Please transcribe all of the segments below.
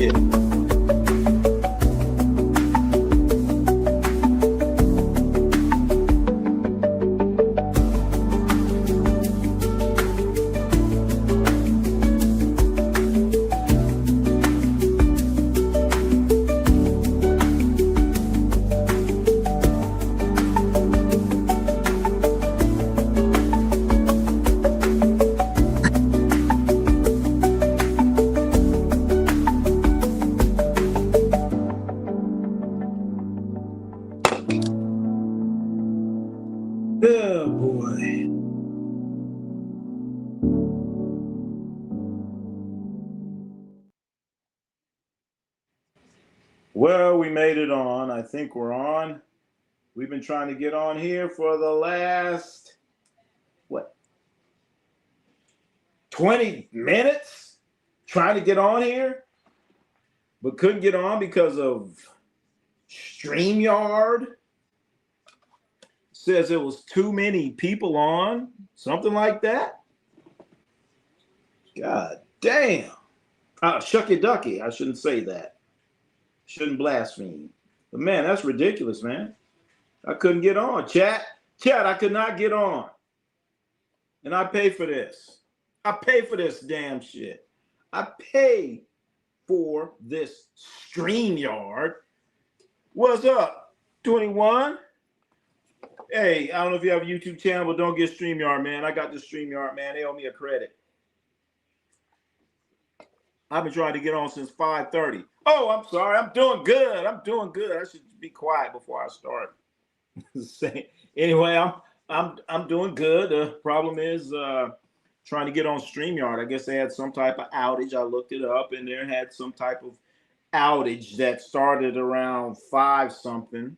shit. Oh boy. Well, we made it on. I think we're on. We've been trying to get on here for the last, 20 minutes? Trying to get on here, but couldn't get on because of StreamYard. Says it was too many people on, something like that. God damn. Shucky ducky. I shouldn't say that. Shouldn't blaspheme. But man, that's ridiculous, man. I couldn't get on. Chat, I could not get on. And I pay for this. I pay for this damn shit. I pay for this StreamYard. What's up, 21? Hey, I don't know if you have a YouTube channel, but don't get StreamYard, man. I got this StreamYard, man. They owe me a credit. I've been trying to get on since 5:30. Oh, I'm sorry. I'm doing good. I should be quiet before I start. Anyway, I'm doing good. The problem is trying to get on StreamYard. I guess they had some type of outage. I looked it up, and there had some type of outage that started around 5 something.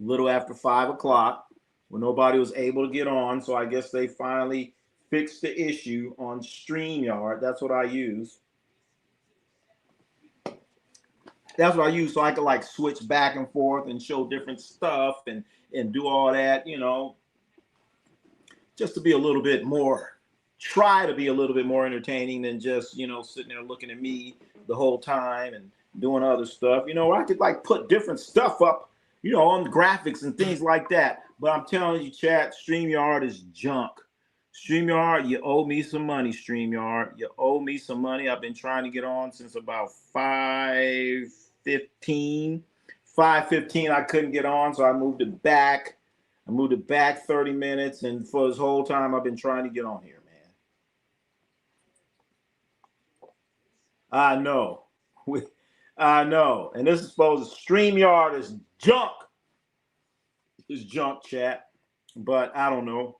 A little after 5 o'clock, when nobody was able to get on. So I guess they finally fixed the issue on StreamYard. That's what I use. That's what I use, so I could like switch back and forth and show different stuff and do all that, you know, just to be a little bit more, try to be a little bit more entertaining than just, you know, sitting there looking at me the whole time and doing other stuff. You know, I could like put different stuff up, you know, on the graphics and things like that. But I'm telling you, chat, StreamYard is junk. StreamYard, you owe me some money, StreamYard. You owe me some money. I've been trying to get on since about 5:15. 5:15, I couldn't get on, so I moved it back. 30 minutes, and for this whole time, I've been trying to get on here, man. I know. I know. And this is supposed to, StreamYard is junk. It's junk, chat. But I don't know.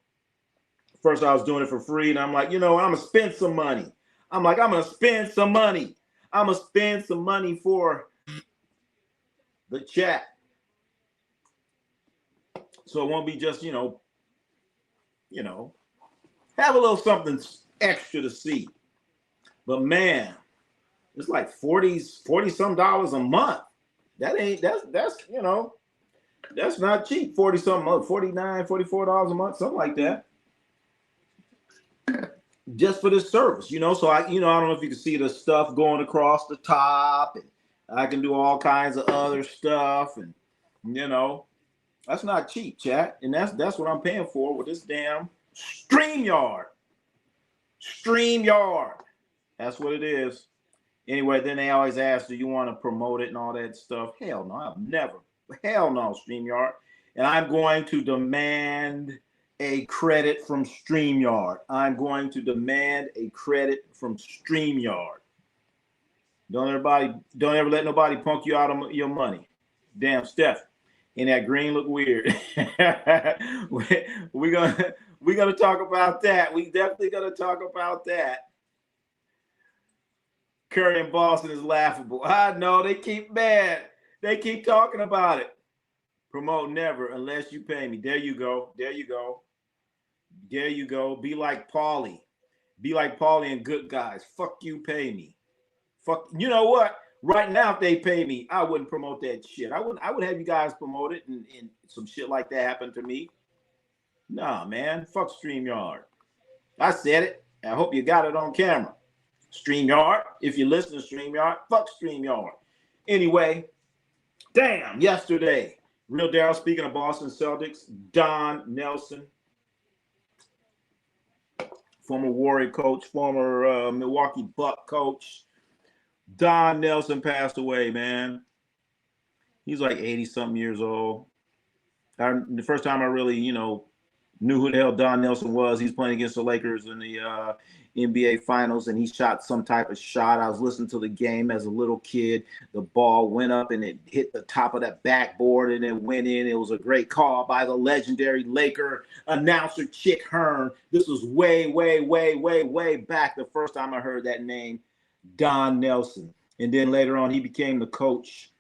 First, I was doing it for free, and I'm like, you know, I'm going to spend some money. I'm going to spend some money. I'm going to spend some money for the chat. So it won't be just, you know, have a little something extra to see. But man, it's like 40 some dollars a month. That's you know, that's not cheap. 40 something a month, $49, $44 a month, something like that. Just for this service, you know. So I don't know if you can see the stuff going across the top, and I can do all kinds of other stuff, and you know, that's not cheap, chat. And that's what I'm paying for with this damn StreamYard. StreamYard. That's what it is. Anyway, then they always ask, do you want to promote it and all that stuff? Hell no, I've never. Hell no, StreamYard. And I'm going to demand a credit from StreamYard. I'm going to demand a credit from StreamYard. Don't ever let nobody punk you out of your money. Damn, Steph. And that green look weird. We're gonna talk about that. We definitely gonna talk about that. Curry in Boston is laughable. I know, they keep mad. They keep talking about it. Promote never unless you pay me. There you go. There you go. There you go. Be like Paulie. Be like Paulie and Good Guys. Fuck you, pay me. Fuck. You know what? Right now, if they pay me, I wouldn't promote that shit. I would have you guys promote it and some shit like that happen to me. Nah, man. Fuck StreamYard. I said it. I hope you got it on camera. StreamYard. If you listen to StreamYard, fuck StreamYard. Anyway, damn, yesterday, Real Daryl, speaking of Boston Celtics, Don Nelson, former Warrior coach, former Milwaukee Buck coach, Don Nelson passed away, man. He's like 80-something years old. The first time I really, knew who the hell Don Nelson was. He's playing against the Lakers in the NBA Finals, and he shot some type of shot. I was listening to the game as a little kid. The ball went up, and it hit the top of that backboard, and it went in. It was a great call by the legendary Laker announcer Chick Hearn. This was way, way, way, way, way back the first time I heard that name, Don Nelson. And then later on, he became the coach.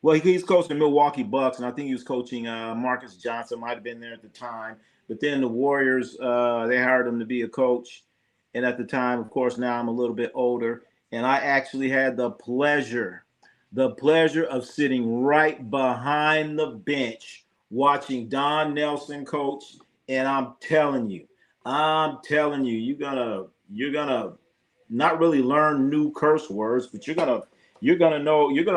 Well, he's coaching the Milwaukee Bucks, and I think he was coaching Marcus Johnson, might have been there at the time. But then the Warriors, they hired him to be a coach. And at the time, of course, now I'm a little bit older. And I actually had the pleasure of sitting right behind the bench watching Don Nelson coach. And I'm telling you, you're gonna not really learn new curse words, but you're gonna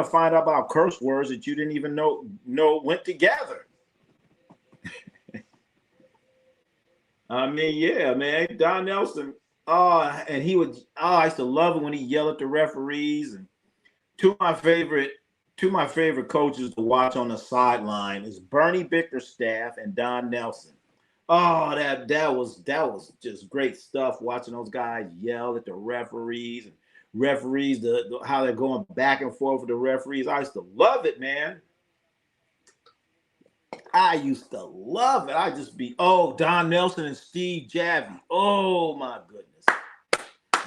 find out about curse words that you didn't even know went together. I mean, yeah, man, Don Nelson. And he would. I used to love it when he yelled at the referees. And two of my favorite coaches to watch on the sideline is Bernie Bickerstaff and Don Nelson. Oh, that was just great stuff. Watching those guys yell at the referees and how they're going back and forth with the referees. I used to love it, man. I used to love it. I just be, Don Nelson and Steve Javie. Oh my goodness.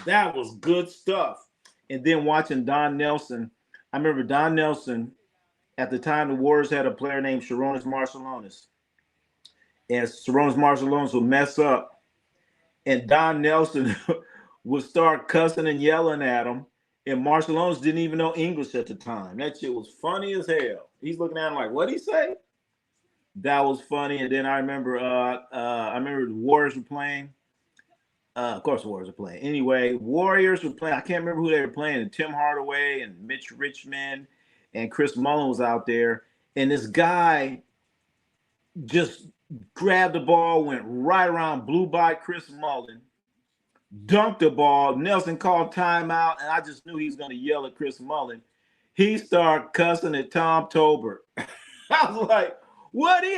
That was good stuff. And then watching Don Nelson, I remember Don Nelson, at the time the Warriors had a player named Sharonis Marciulionis. And Sharonis Marciulionis would mess up. And Don Nelson would start cussing and yelling at him. And Marciulionis didn't even know English at the time. That shit was funny as hell. He's looking at him like, what'd he say? That was funny. And then I remember the Warriors were playing. Of course the Warriors were playing. Anyway, Warriors were playing. I can't remember who they were playing. And Tim Hardaway and Mitch Richmond and Chris Mullin was out there. And this guy just grabbed the ball, went right around, blew by Chris Mullin, dunked the ball. Nelson called timeout, and I just knew he was going to yell at Chris Mullin. He started cussing at Tom Tolbert. I was like, what? He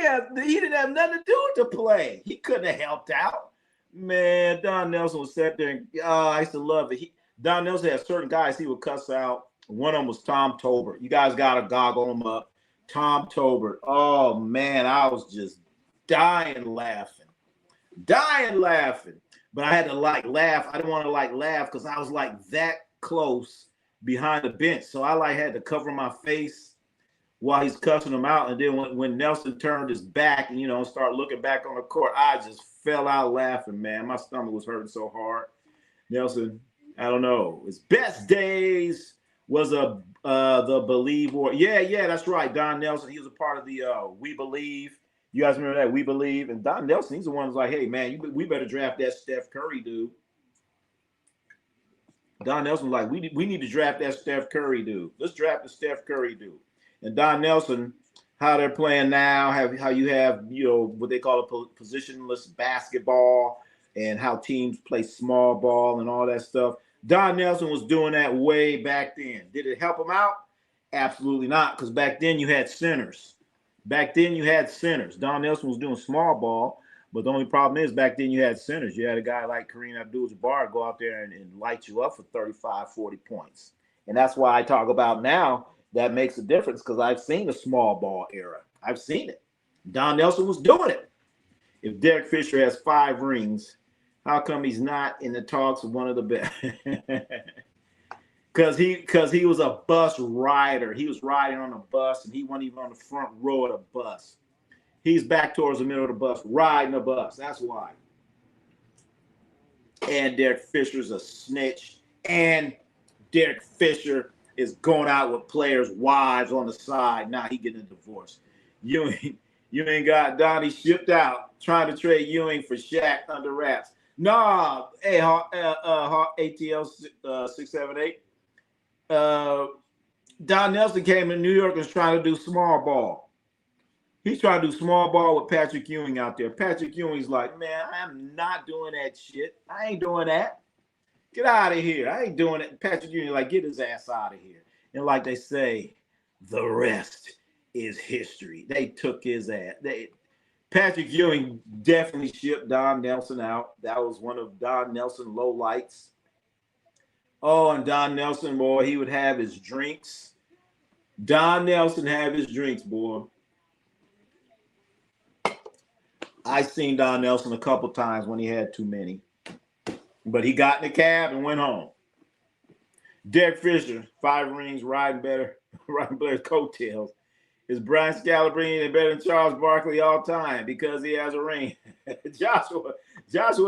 didn't have nothing to do with the play. He couldn't have helped out. Man, Don Nelson was sat there, and I used to love it. Don Nelson had certain guys he would cuss out. One of them was Tom Tolbert. You guys got to goggle him up. Tom Tolbert. Oh, man, I was just dying laughing. But I had to laugh. I didn't want to laugh because I was that close behind the bench. So I had to cover my face while he's cussing him out. And then when Nelson turned his back and, started looking back on the court, I just fell out laughing, man. My stomach was hurting so hard. Nelson, I don't know. His best days was the Believe War. Yeah, that's right. Don Nelson, he was a part of the We Believe. You guys remember that? We Believe. And Don Nelson, he's the one who's like, hey, man, we better draft that Steph Curry dude. Don Nelson was like, we need to draft that Steph Curry dude. Let's draft the Steph Curry dude. And Don Nelson, how they're playing now, how you have, what they call a positionless basketball and how teams play small ball and all that stuff. Don Nelson was doing that way back then. Did it help him out? Absolutely not, because back then you had centers. Don Nelson was doing small ball, but the only problem is back then you had centers. You had a guy like Kareem Abdul-Jabbar go out there and light you up for 35, 40 points. And that's why I talk about now that makes a difference, because I've seen the small ball era. I've seen it. Don Nelson was doing it. If Derek Fisher has 5 rings, how come he's not in the talks of one of the best? Because he was a bus rider. He was riding on a bus, and he wasn't even on the front row of the bus. He's back towards the middle of the bus, riding the bus. That's why. And Derek Fisher's a snitch. And Derek Fisher is going out with players' wives on the side. Now he getting a divorce. Ewing got Donnie shipped out, trying to trade Ewing for Shaq under wraps. Nah, hey, ATL 678. Don Nelson came to New York and was trying to do small ball. He's trying to do small ball with Patrick Ewing out there. Patrick Ewing's like, man, I'm not doing that shit. I ain't doing that. Get out of here. I ain't doing it. Patrick Ewing, like, get his ass out of here. And like they say, the rest is history. They took his ass. Patrick Ewing definitely shipped Don Nelson out. That was one of Don Nelson's low lights. Oh, and Don Nelson, boy, he would have his drinks. Don Nelson have his drinks, boy. I seen Don Nelson a couple times when he had too many. But he got in the cab and went home. Derek Fisher, 5 rings, riding Blair's coattails. Is Brian Scalabrine better than Charles Barkley all time because he has a ring? Joshua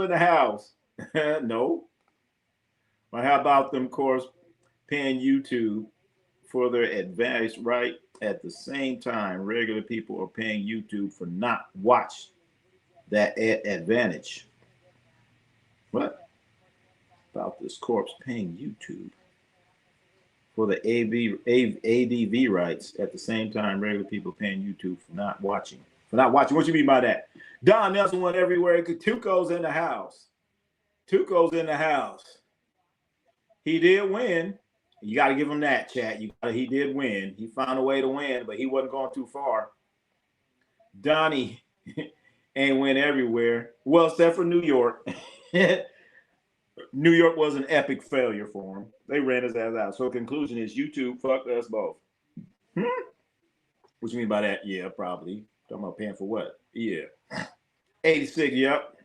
in the house. No. But how about them, of course, paying YouTube for their advice, right? At the same time, regular people are paying YouTube for not watch that advantage. What? About this corpse paying YouTube for the ADV rights at the same time regular people paying YouTube for not watching. What you mean by that? Don Nelson went everywhere. Tuco's in the house. He did win. You got to give him that, chat. He did win. He found a way to win, but he wasn't going too far. Donnie ain't went everywhere. Well, except for New York. New York was an epic failure for him. They ran his ass out. So conclusion is YouTube fucked us both. What you mean by that? Yeah, probably. Talking about paying for what? Yeah. 86, yep.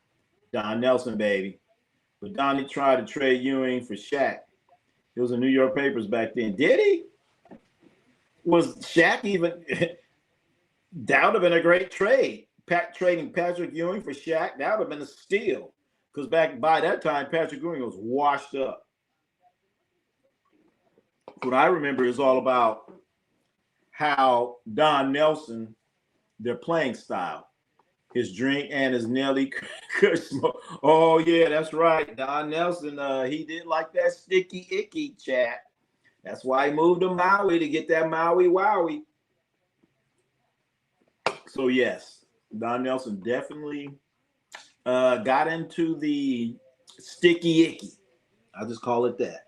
Don Nelson, baby. But Donnie tried to trade Ewing for Shaq. It was in New York papers back then. Did he? Was Shaq even? That would have been a great trade. Trading Patrick Ewing for Shaq, that would have been a steal. Because by that time, Patrick Ewing was washed up. What I remember is all about how Don Nelson, their playing style, his drink and his Nelly could smoke. Oh, yeah, that's right. Don Nelson, he did like that sticky icky, chat. That's why he moved to Maui to get that Maui Wowie. So, yes, Don Nelson definitely got into the sticky icky. I'll just call it that.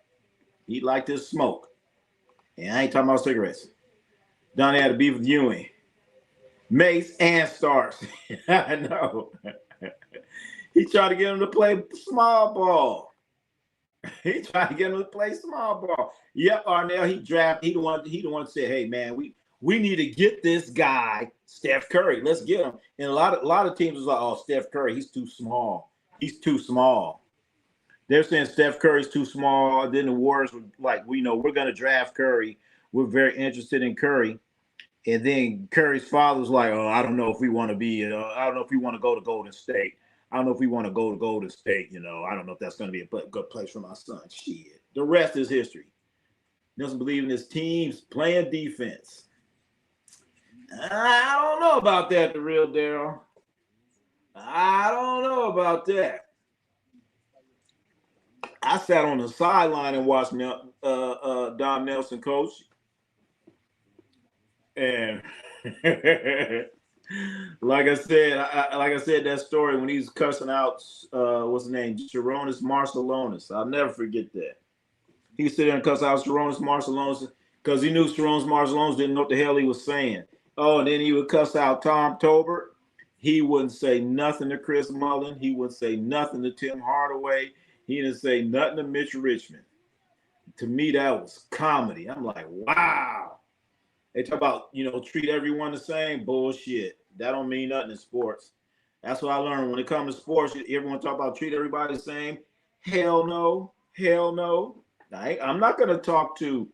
He liked his smoke. And I ain't talking about cigarettes. Donnie had a beef with Ewing. Mace and Starks. I know. He tried to get him to play small ball. Yep, Arnell, he the one to say, hey man, we need to get this guy, Steph Curry. Let's get him. And a lot of teams was like, oh, Steph Curry, he's too small. They're saying Steph Curry's too small. Then the Warriors were like, we're going to draft Curry. We're very interested in Curry. And then Curry's father was like, oh, I don't know if we want to go to Golden State. I don't know if that's going to be a good place for my son. Shit. The rest is history. Doesn't believe in his teams playing defense. I don't know about that, the real Daryl. I don't know about that. I sat on the sideline and watched Don Nelson coach. And like I said, that story when he's cussing out, what's his name? Sharonis Marcelonis. I'll never forget that. He sit there and cuss out Sharonis Marcelonis because he knew Sharonis Marcelonis didn't know what the hell he was saying. Oh, and then he would cuss out Tom Tolbert. He wouldn't say nothing to Chris Mullin. He wouldn't say nothing to Tim Hardaway. He didn't say nothing to Mitch Richmond. To me, that was comedy. I'm like, wow. They talk about, treat everyone the same. Bullshit. That don't mean nothing in sports. That's what I learned. When it comes to sports, everyone talk about treat everybody the same. Hell no. I'm not going to talk to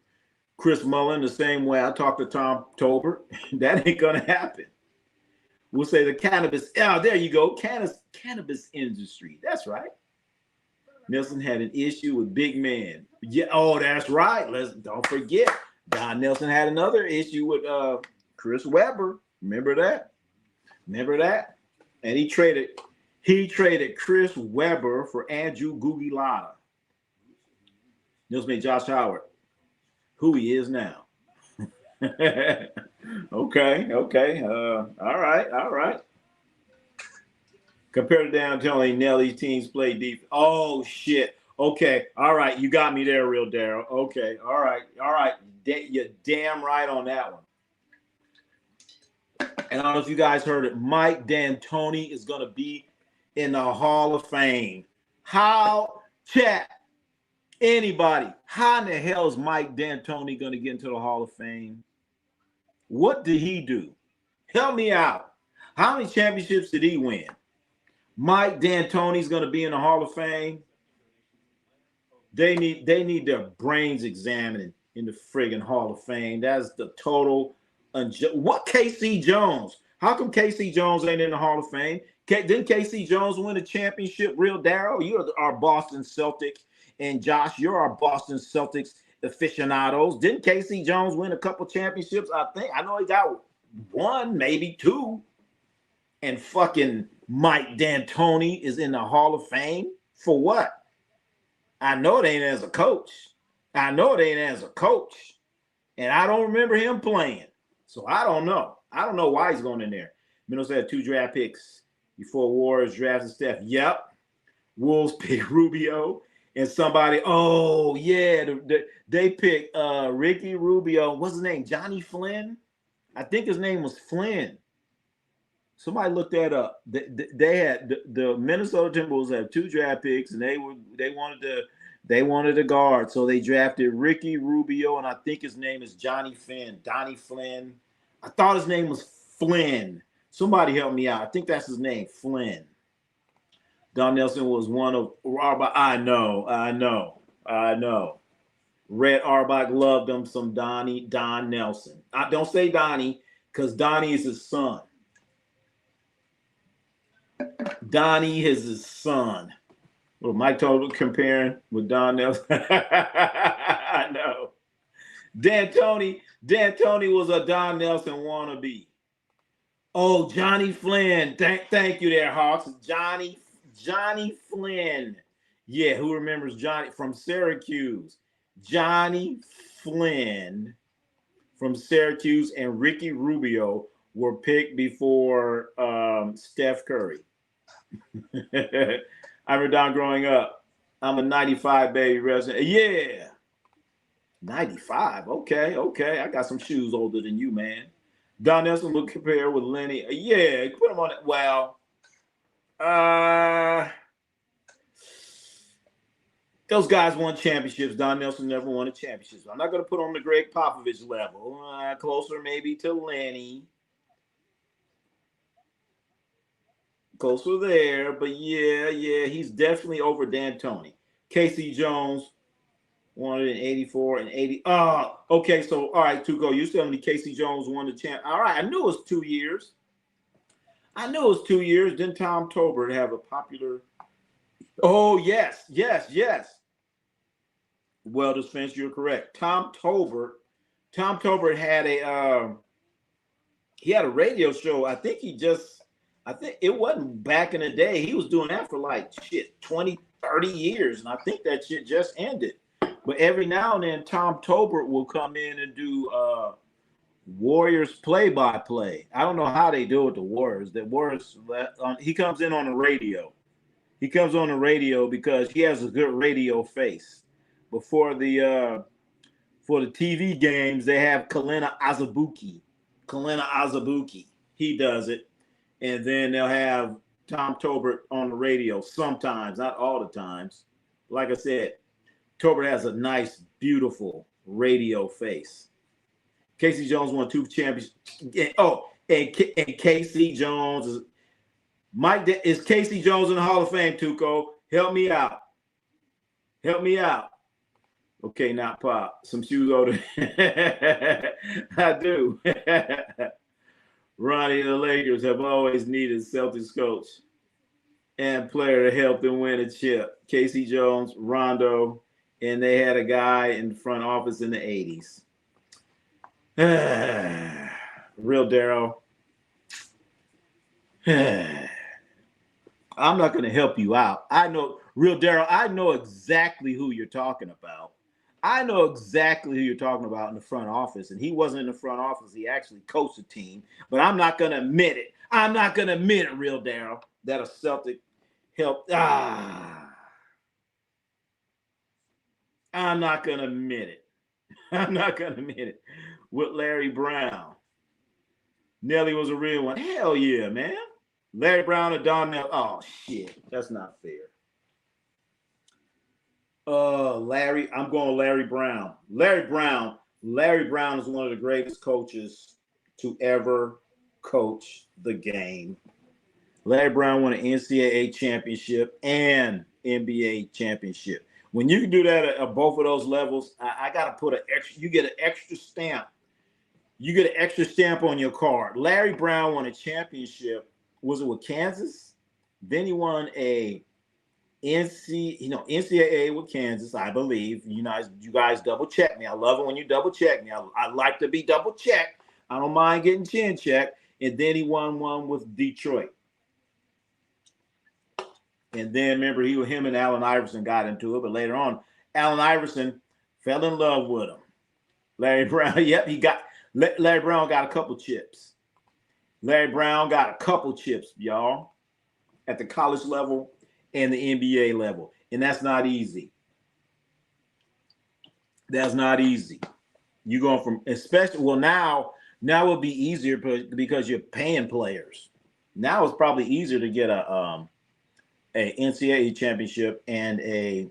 Chris Mullin the same way I talk to Tom Tolbert. That ain't going to happen. We'll say the cannabis. Oh, there you go. Cannabis industry. That's right. Nelson had an issue with big man. Yeah. Oh, that's right. Don't forget. Don Nelson had another issue with Chris Webber. Remember that? And he traded He traded Chris Webber for Andrew Googie Lotta. This made Josh Howard who he is now. Okay. All right. Compared to downtown, Nelly's teams play deep. Oh shit. Okay. All right. You got me there, real Daryl. Okay. All right. You're damn right on that one. And I don't know if you guys heard it. Mike D'Antoni is going to be in the Hall of Fame. How, chat, anybody, how in the hell is Mike D'Antoni going to get into the Hall of Fame? What did he do? Help me out. How many championships did he win? Mike D'Antoni's going to be in the Hall of Fame. They need their brains examined in the friggin' Hall of Fame. That's the total. What KC Jones? How come KC Jones ain't in the Hall of Fame? Didn't KC Jones win a championship? Real Daryl, you're our Boston Celtic, and Josh, you're our Boston Celtics aficionados. Didn't KC Jones win a couple championships? I know he got one, maybe two. And fucking Mike D'Antoni is in the Hall of Fame for what? I know it ain't as a coach. And I don't remember him playing. So I don't know. I don't know why he's going in there. Minnesota had 2 draft picks before Warriors drafted Steph. Yep. Wolves picked Rubio. And somebody, oh, yeah, they picked Ricky Rubio. What's his name? Johnny Flynn? I think his name was Flynn. Somebody looked that up. They had the Minnesota Timberwolves had 2 draft picks, and they wanted a guard, so they drafted Ricky Rubio, and I think his name is Johnny Flynn. Donnie Flynn. I thought his name was Flynn. Somebody help me out. I think that's his name, Flynn. Don Nelson was one of Arbach. I know. Red Arbach loved him some Don Nelson. I don't say Donnie, because Donnie is his son. Donnie is his son. Well, Mike Total comparing with Don Nelson. I know. D'Antoni was a Don Nelson wannabe. Oh, Johnny Flynn. Thank you there, Hawks. Johnny Flynn. Yeah, who remembers Johnny from Syracuse? Johnny Flynn from Syracuse and Ricky Rubio were picked before Steph Curry. I remember Don growing up. I'm a 95 baby resident. Yeah. 95. Okay. I got some shoes older than you, man. Don Nelson will compare with Lenny. Yeah, put him on it. Well, those guys won championships. Don Nelson never won a championship. I'm not going to put on the Greg Popovich level. Closer maybe to Lenny. Closer there, but yeah, he's definitely over D'Antoni. KC Jones, 184 and 80. Okay, so all right, Tuco, you telling me KC Jones won the champ? All right, I knew it was 2 years. Didn't Tom Tolbert have a popular? Oh yes. Well, just finish. You're correct. Tom Tolbert had a radio show. I think it wasn't back in the day. He was doing that for like 20, 30 years. And I think that shit just ended. But every now and then, Tom Tolbert will come in and do Warriors play-by-play. I don't know how they do it, the Warriors. He comes in on the radio. He comes on the radio because he has a good radio face. Before the TV games, they have Kalena Azubuike. He does it. And then they'll have Tom Tolbert on the radio sometimes, not all the times. Like I said, Tolbert has a nice, beautiful radio face. KC Jones won 2 championships. Oh, and KC Jones is KC Jones in the Hall of Fame, Tuco? Help me out. Okay, not Pop. Some shoes older. I do. Ronnie, the Lakers have always needed Celtics coach and player to help them win a chip. KC Jones, Rondo, and they had a guy in the front office in the 80s. Real Daryl. I'm not going to help you out. I know, real Daryl, I know exactly who you're talking about. I know exactly who you're talking about in the front office. And he wasn't in the front office. He actually coached the team. But I'm not going to admit it. I'm not going to admit it, real Daryl, that a Celtic helped. I'm not going to admit it. I'm not going to admit it. With Larry Brown. Nelly was a real one. Hell yeah, man. Larry Brown and Don Nelly. Oh, shit. That's not fair. Larry, I'm going Larry Brown. Larry Brown is one of the greatest coaches to ever coach the game. Larry Brown won an NCAA championship and NBA championship. When you can do that at both of those levels, I got to put an extra. You get an extra stamp. You get an extra stamp on your card. Larry Brown won a championship. Was it with Kansas? Then he won a NCAA with Kansas, I believe. You guys double check me. I love it when you double check me. I like to be double checked. I don't mind getting chin checked. And then he won one with Detroit. And then remember, him and Allen Iverson got into it, but later on, Allen Iverson fell in love with him. Larry Brown, yep, Larry Brown got a couple chips. Larry Brown got a couple chips, y'all, at the college level and the NBA level. And that's not easy. That's not easy. You're going from, especially, now it would be easier because you're paying players. Now it's probably easier to get a NCAA championship and a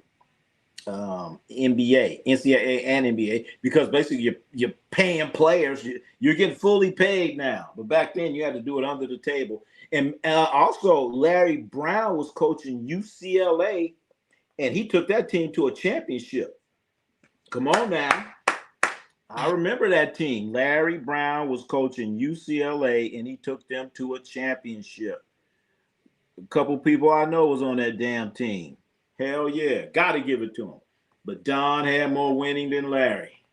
NCAA and NBA, because basically you're paying players. You're getting fully paid now. But back then you had to do it under the table. And also Larry Brown was coaching UCLA, and he took that team to a championship. Come on now. I remember that team. Larry Brown was coaching UCLA, and he took them to a championship. A couple people I know was on that damn team. Hell yeah. Got to give it to him. But Don had more winning than Larry.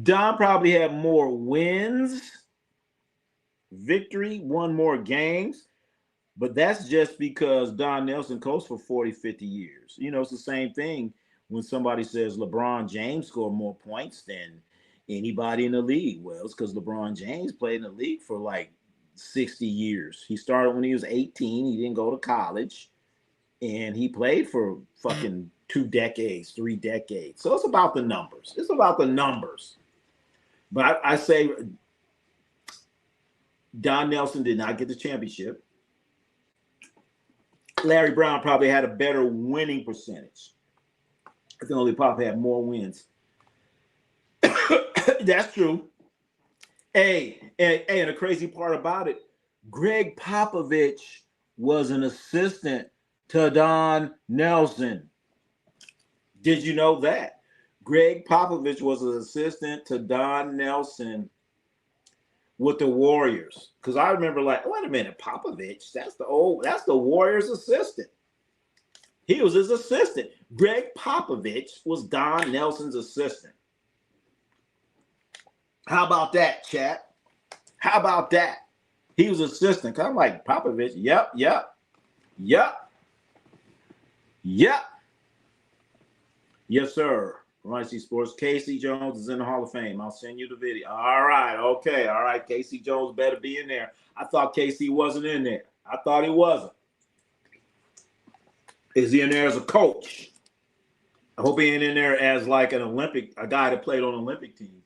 Don probably had more wins, victory, won more games. But that's just because Don Nelson coached for 40, 50 years. It's the same thing when somebody says LeBron James scored more points than anybody in the league. Well, it's because LeBron James played in the league for like 60 years. He started when he was 18. He didn't go to college. And he played for fucking 2 decades, 3 decades. So it's about the numbers. It's about the numbers. But I say Don Nelson did not get the championship. Larry Brown probably had a better winning percentage. I think only Pop had more wins. That's true. And the crazy part about it, Greg Popovich was an assistant to Don Nelson. Did you know that? Greg Popovich was an assistant to Don Nelson with the Warriors. Because I remember wait a minute, Popovich, that's the Warriors assistant. He was his assistant. Greg Popovich was Don Nelson's assistant. How about that, chat? How about that? He was assistant. I'm like, Popovich, yep. Yes, sir. Ronnie Sports. Casey Jones is in the Hall of Fame. I'll send you the video. All right. Okay. All right. Casey Jones better be in there. I thought Casey wasn't in there. I thought he wasn't. Is he in there as a coach? I hope he ain't in there as like a guy that played on an Olympic team.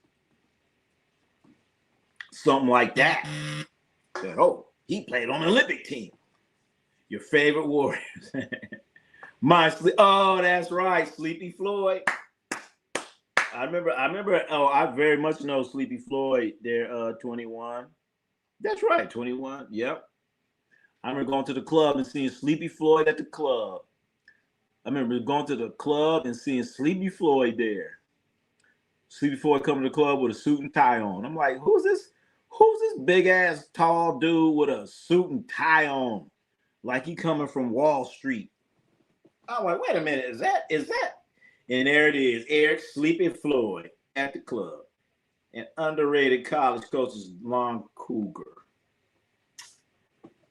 Something like that. He played on an Olympic team. Your favorite Warriors. That's right. Sleepy Floyd. I remember. I very much know Sleepy Floyd there, 21. That's right, 21. Yep. I remember going to the club and seeing Sleepy Floyd at the club. I remember going to the club and seeing Sleepy Floyd there. Sleepy Floyd coming to the club with a suit and tie on. I'm like, who's this? Who's this big ass tall dude with a suit and tie on? Like he coming from Wall Street. I'm like, wait a minute, is that? And there it is, Eric Sleepy Floyd at the club. An underrated college coach is Lon Cougar.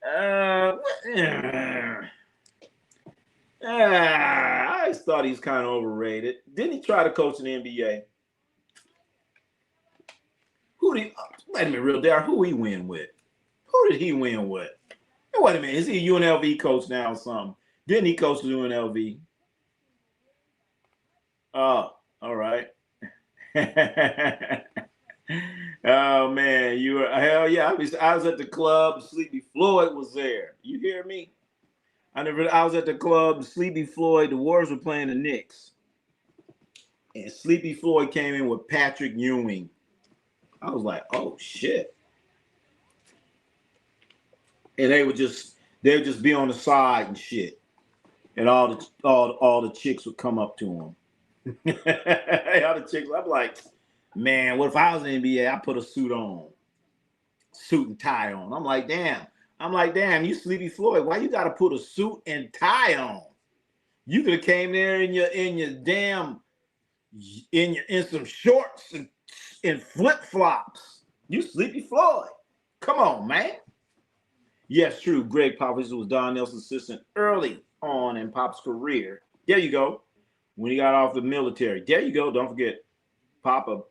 I always thought he's kind of overrated. Didn't he try to coach in the NBA? Wait a minute, real Darryl, who he win with? Who did he win with? Wait a minute, is he a UNLV coach now or something? Didn't he coach the UNLV? Oh, all right. Oh man, you were hell yeah. I was at the club. Sleepy Floyd was there. You hear me? I was at the club. Sleepy Floyd. The Warriors were playing the Knicks, and Sleepy Floyd came in with Patrick Ewing. I was like, oh shit. And they would just be on the side and shit, and all the chicks would come up to him. All the chicks, I'm like, man, what if I was in the NBA? I put a suit and tie on. I'm like, damn, you Sleepy Floyd, why you got to put a suit and tie on? You could have came there in some shorts and flip flops. You Sleepy Floyd, come on, man. Yes, true. Greg Popovich was Don Nelson's assistant early on in Pop's career. There you go. When he got off the military. There you go. Don't forget, Papa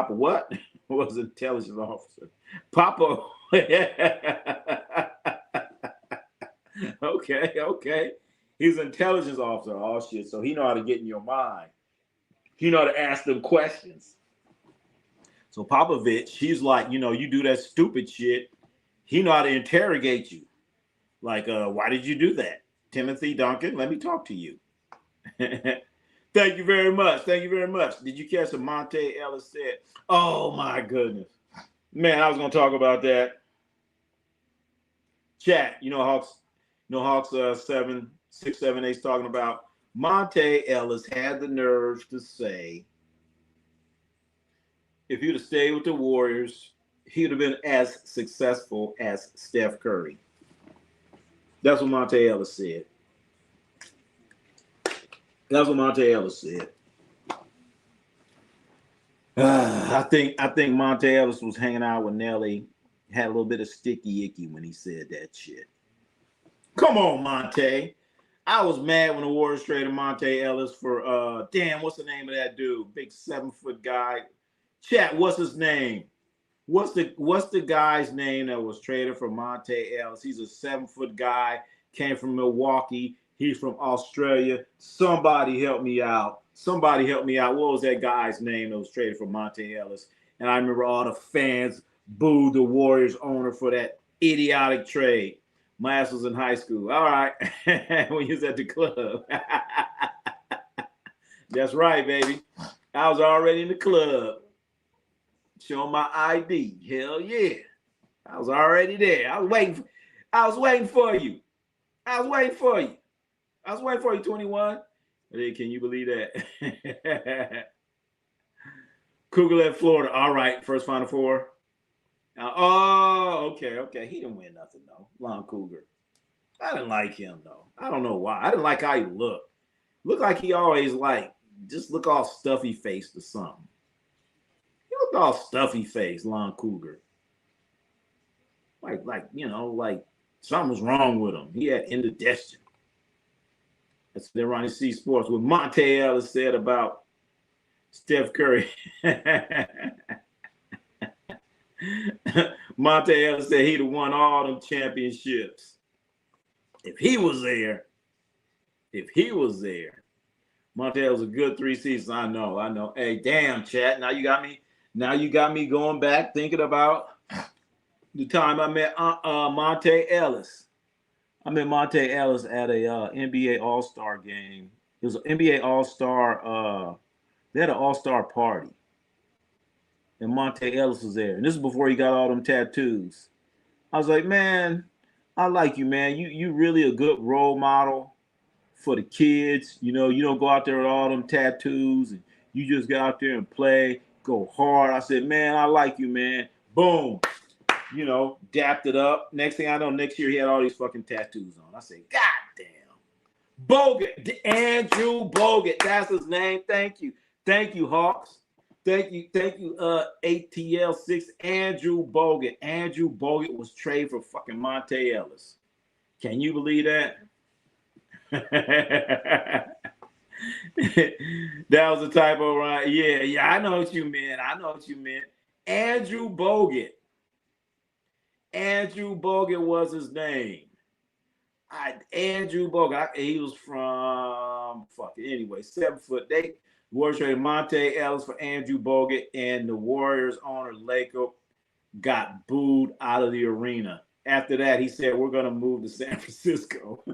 what? Was intelligence officer. Papa. Okay. He's an intelligence officer. Oh, shit. So he know how to get in your mind. He know how to ask them questions. So Popovich, he's like, you do that stupid shit. He know how to interrogate you. Like, why did you do that? Timothy Duncan, let me talk to you. Thank you very much. Did you catch what Monte Ellis said? Oh, my goodness. Man, I was going to talk about that. Chat, Hawks 678's talking about Monte Ellis had the nerve to say if he'd have stayed with the Warriors, he'd have been as successful as Steph Curry. That's what Monte Ellis said. I think Monte Ellis was hanging out with Nelly, had a little bit of sticky icky when he said that shit. Come on, Monte. I was mad when the Warriors traded Monte Ellis for what's the name of that dude? Big 7-foot guy. Chat, what's his name? What's the guy's name that was traded for Monte Ellis? He's a 7-foot guy, came from Milwaukee. He's from Australia. Somebody help me out. What was that guy's name that was traded for Monte Ellis? And I remember all the fans booed the Warriors owner for that idiotic trade. My ass was in high school. All right. When he was at the club. That's right, baby. I was already in the club. Showing my ID. Hell yeah. I was already there. I was waiting for you. 21. Hey, can you believe that? Cougar left Florida. All right. First Final Four. Okay. He didn't win nothing, though. Lon Cougar. I didn't like him, though. I don't know why. I didn't like how he looked. Looked like he always, just look all stuffy-faced or something. He looked all stuffy-faced, Lon Cougar. Like something was wrong with him. He had indigestion. That's what Ronnie C Sports. What Monte Ellis said about Steph Curry. Monte Ellis said he'd have won all them championships if he was there. Monte Ellis was a good 3 seasons. I know. Hey, damn, chat. Now you got me going back thinking about the time I met Monte Ellis. I met Monte Ellis at a NBA All-Star game. It was an NBA All-Star. They had an All-Star party. And Monte Ellis was there. And this is before he got all them tattoos. I was like, man, I like you, man. You really a good role model for the kids. You don't go out there with all them tattoos. And you just go out there and play, go hard. I said, man, I like you, man. Boom. Dapped it up. Next thing I know, next year he had all these fucking tattoos on. I said, God damn. Bogut. Andrew Bogut. That's his name. Thank you, Hawks. Thank you. ATL6 Andrew Bogut. Andrew Bogut was traded for fucking Monte Ellis. Can you believe that? That was a typo, right? Yeah, I know what you meant. Andrew Bogut. Andrew Bogut was his name. Andrew Bogut. He was from anyway, 7 foot. They Warriors traded Monte Ellis for Andrew Bogut, and the Warriors owner Laker got booed out of the arena. After that, he said, "We're gonna move to San Francisco."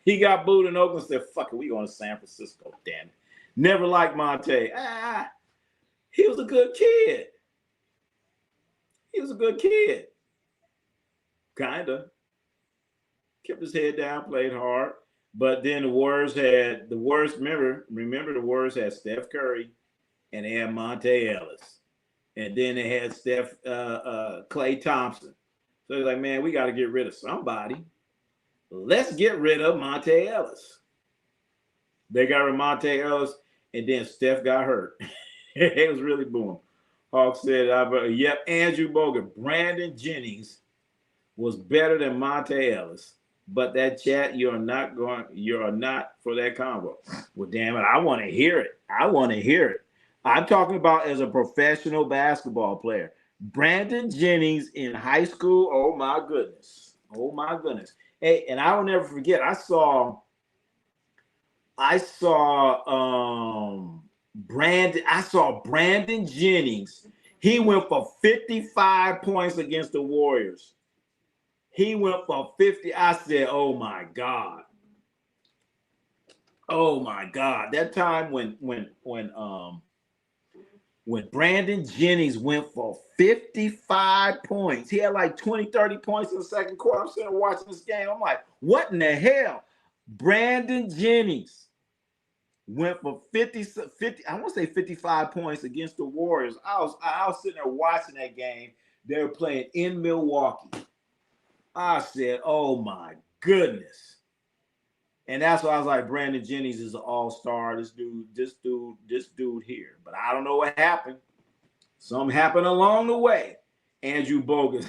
He got booed in Oakland. Said, "Fuck it, we going to San Francisco." Damn it. Never liked Monte. He was a good kid. Kinda. Kept his head down, played hard. But then the Warriors had the worst. Remember the Warriors had Steph Curry and they had Monte Ellis. And then they had Klay Thompson. So they're like, man, we got to get rid of somebody. Let's get rid of Monte Ellis. They got rid of Monte Ellis, and then Steph got hurt. It was really boom. Hawk said, yep, Andrew Bogut. Brandon Jennings was better than Monte Ellis. But that chat, you're not for that combo. Well, damn it, I want to hear it. I'm talking about as a professional basketball player. Brandon Jennings in high school, oh my goodness. Hey, and I will never forget, I saw Brandon Jennings. He went for 55 points against the Warriors. He went for 50. I said, oh my God. That time when Brandon Jennings went for 55 points, he had like 20, 30 points in the second quarter. I'm sitting there watching this game. I'm like, what in the hell? Brandon Jennings went for 50, I want to say 55 points against the Warriors. I was sitting there watching that game. They were playing in Milwaukee. I said, oh my goodness. And that's why I was like, Brandon Jennings is an all-star. This dude here. But I don't know what happened. Something happened along the way. Andrew Bogut.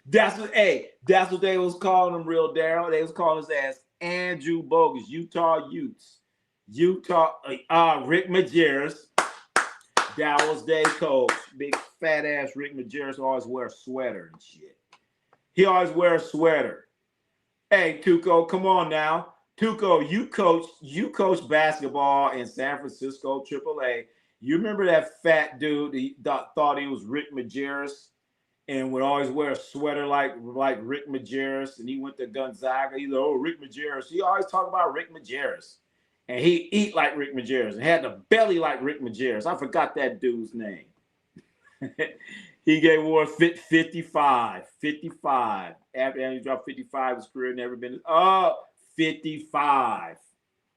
That's what they was calling him, real Daryl. They was calling his ass Andrew Bogut, Utah Utes. Rick Majerus. Dallas Day coach. Big fat ass Rick Majerus always wears a sweater and shit. He always wears a sweater. Hey, Tuco, come on now. Tuco, you coach basketball in San Francisco AAA. You remember that fat dude that thought he was Rick Majerus and would always wear a sweater like Rick Majerus, and he went to Gonzaga. He's like, oh, Rick Majerus. He always talk about Rick Majerus. And he eat like Rick Majerus and had the belly like Rick Majerus. I forgot that dude's name. He gave Ward 55. After he dropped 55, his career never been 55.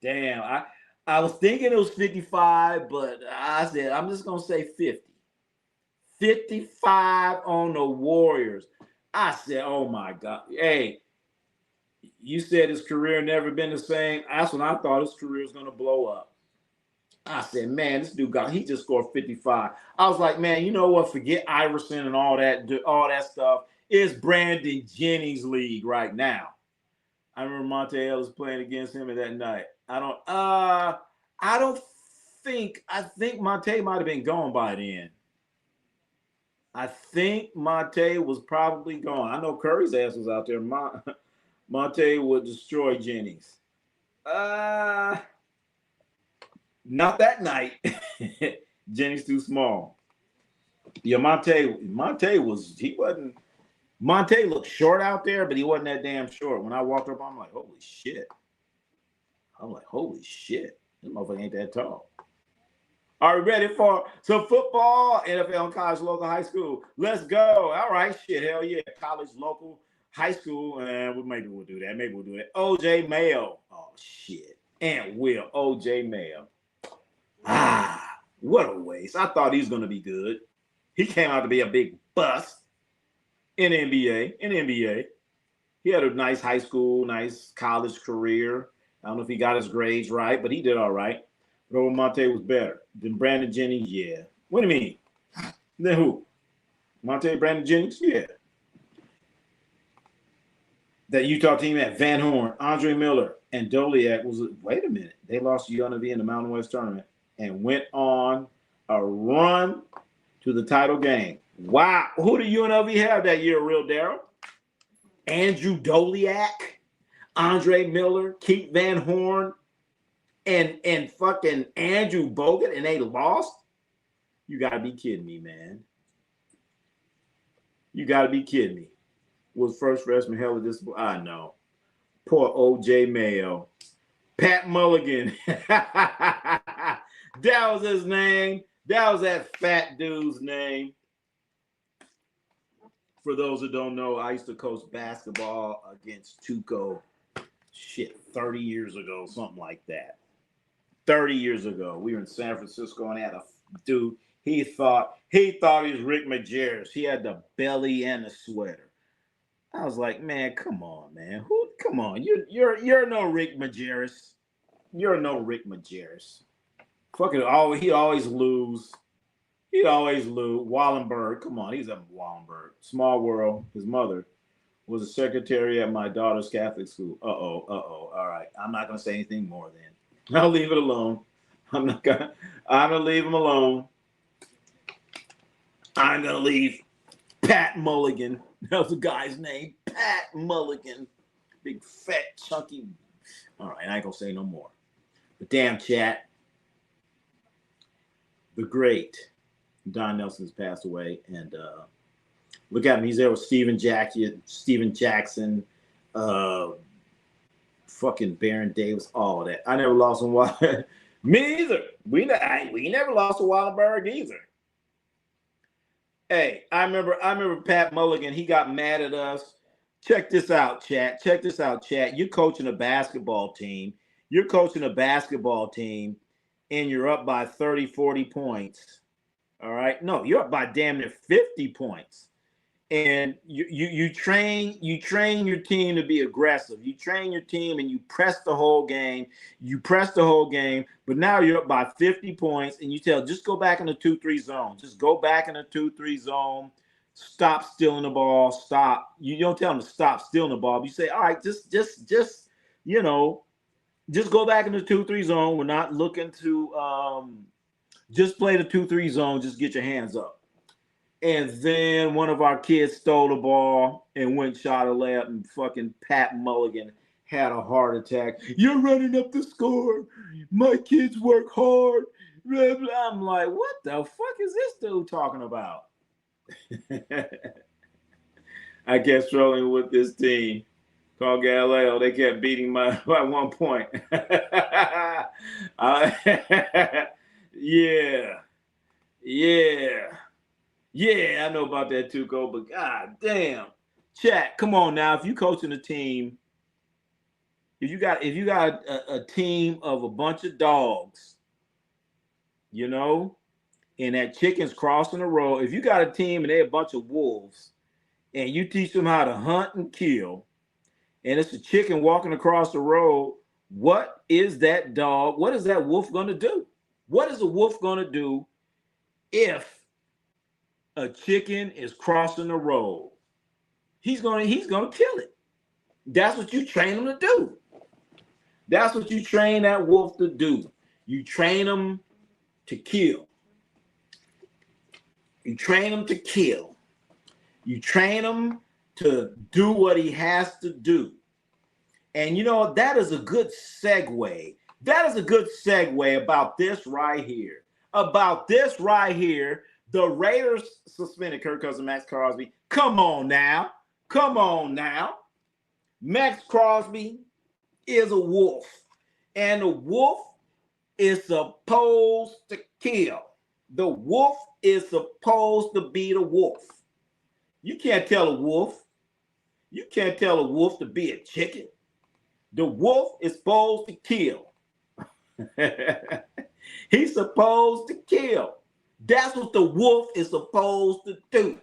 Damn. I was thinking it was 55, but I said, I'm just going to say 50. 55 on the Warriors. I said, oh my God. Hey, you said his career never been the same. That's when I thought his career was going to blow up. I said, man, this dude he just scored 55. I was like, man, you know what? Forget Iverson and all that stuff. It's Brandon Jennings' league right now. I remember Monte Ellis playing against him that night. I think Monte might have been gone by then. I think Monte was probably gone. I know Curry's ass was out there. Monte would destroy Jennings. Not that night. Jennings too small. Yeah, Monte looked short out there, but he wasn't that damn short. When I walked up, I'm like, holy shit. This motherfucker ain't that tall. Are we ready for some football? NFL, college, local, high school. Let's go. All right, shit, hell yeah. College, local, high school, and maybe we'll do that. OJ Mayo. Oh, shit. And OJ Mayo. What a waste. I thought he was going to be good. He came out to be a big bust in the NBA. He had a nice high school, nice college career. I don't know if he got his grades right, but he did all right. Robo Monte was better than Brandon Jennings. Yeah. What do you mean? Then who? Monte Brandon Jennings? Yeah. That Utah team had Van Horn, Andre Miller, and Doliak was. Wait a minute. They lost to UNLV in the Mountain West tournament and went on a run to the title game. Wow. Who did UNLV have that year, Real Darryl? Andrew Doliak, Andre Miller, Keith Van Horn, and fucking Andrew Bogut, and they lost? You got to be kidding me, man. You got to be kidding me. Was first freshman hell of this? I know. Poor O.J. Mayo. Pat Mulligan. That was his name. That was that fat dude's name. For those who don't know, I used to coach basketball against Tuco, 30 years ago, something like that. 30 years ago. We were in San Francisco and had a dude, he thought he was Rick Majerus. He had the belly and the sweater. I was like, man, come on, man. Come on. You're no Rick Majerus. You're no Rick Majerus. Fucking he'd always lose. He'd always lose. Wallenberg, come on, he's a Wallenberg. Small world. His mother was a secretary at my daughter's Catholic school. Uh-oh. All right. I'm not gonna say anything more then. I'll leave it alone. I'm gonna leave him alone. I'm gonna leave Pat Mulligan. That was the guy's name. Pat Mulligan. Big fat chunky. All right, I ain't gonna say no more. But damn, chat. The great Don Nelson's passed away, and look at him. He's there with Steven Jackson, fucking Baron Davis, all of that. I never lost him. Me either. We never lost to Wallenberg either. Hey, I remember Pat Mulligan. He got mad at us. Check this out, chat. You're coaching a basketball team. And you're up by 30, 40 points. All right. No, you're up by damn near 50 points. And you train your team to be aggressive. You train your team and you press the whole game. But now you're up by 50 points and you tell, just go back in the 2-3 zone. Just go back in the 2-3 zone. Stop stealing the ball. Stop. You don't tell them to stop stealing the ball. But you say, all right, just go back in the 2-3 zone. We're not looking to just play the 2-3 zone. Just get your hands up. And then one of our kids stole the ball and went shot a layup, and fucking Pat Mulligan had a heart attack. You're running up the score. My kids work hard. Blah, blah. I'm like, what the fuck is this dude talking about? I kept struggling with this team called Galileo. They kept beating by 1 point. Yeah, I know about that too, Cole, but god damn. Chat, come on now. If you coaching a team, if you got a team of a bunch of dogs, and that chicken's crossing the road, if you got a team and they're a bunch of wolves, and you teach them how to hunt and kill, and it's a chicken walking across the road, what is that wolf gonna do? What is a wolf gonna do if a chicken is crossing the road? He's gonna kill it. That's what you train him to do. That's what you train that wolf to do. You train him to kill. You train him to kill. You train him to do what he has to do. And that is a good segue. That is a good segue about this right here. The Raiders suspended Kirk Cousins and Max Crosby. Come on now. Max Crosby is a wolf. And the wolf is supposed to kill. The wolf is supposed to be the wolf. You can't tell a wolf. To be a chicken. The wolf is supposed to kill. He's supposed to kill. That's what the wolf is supposed to do.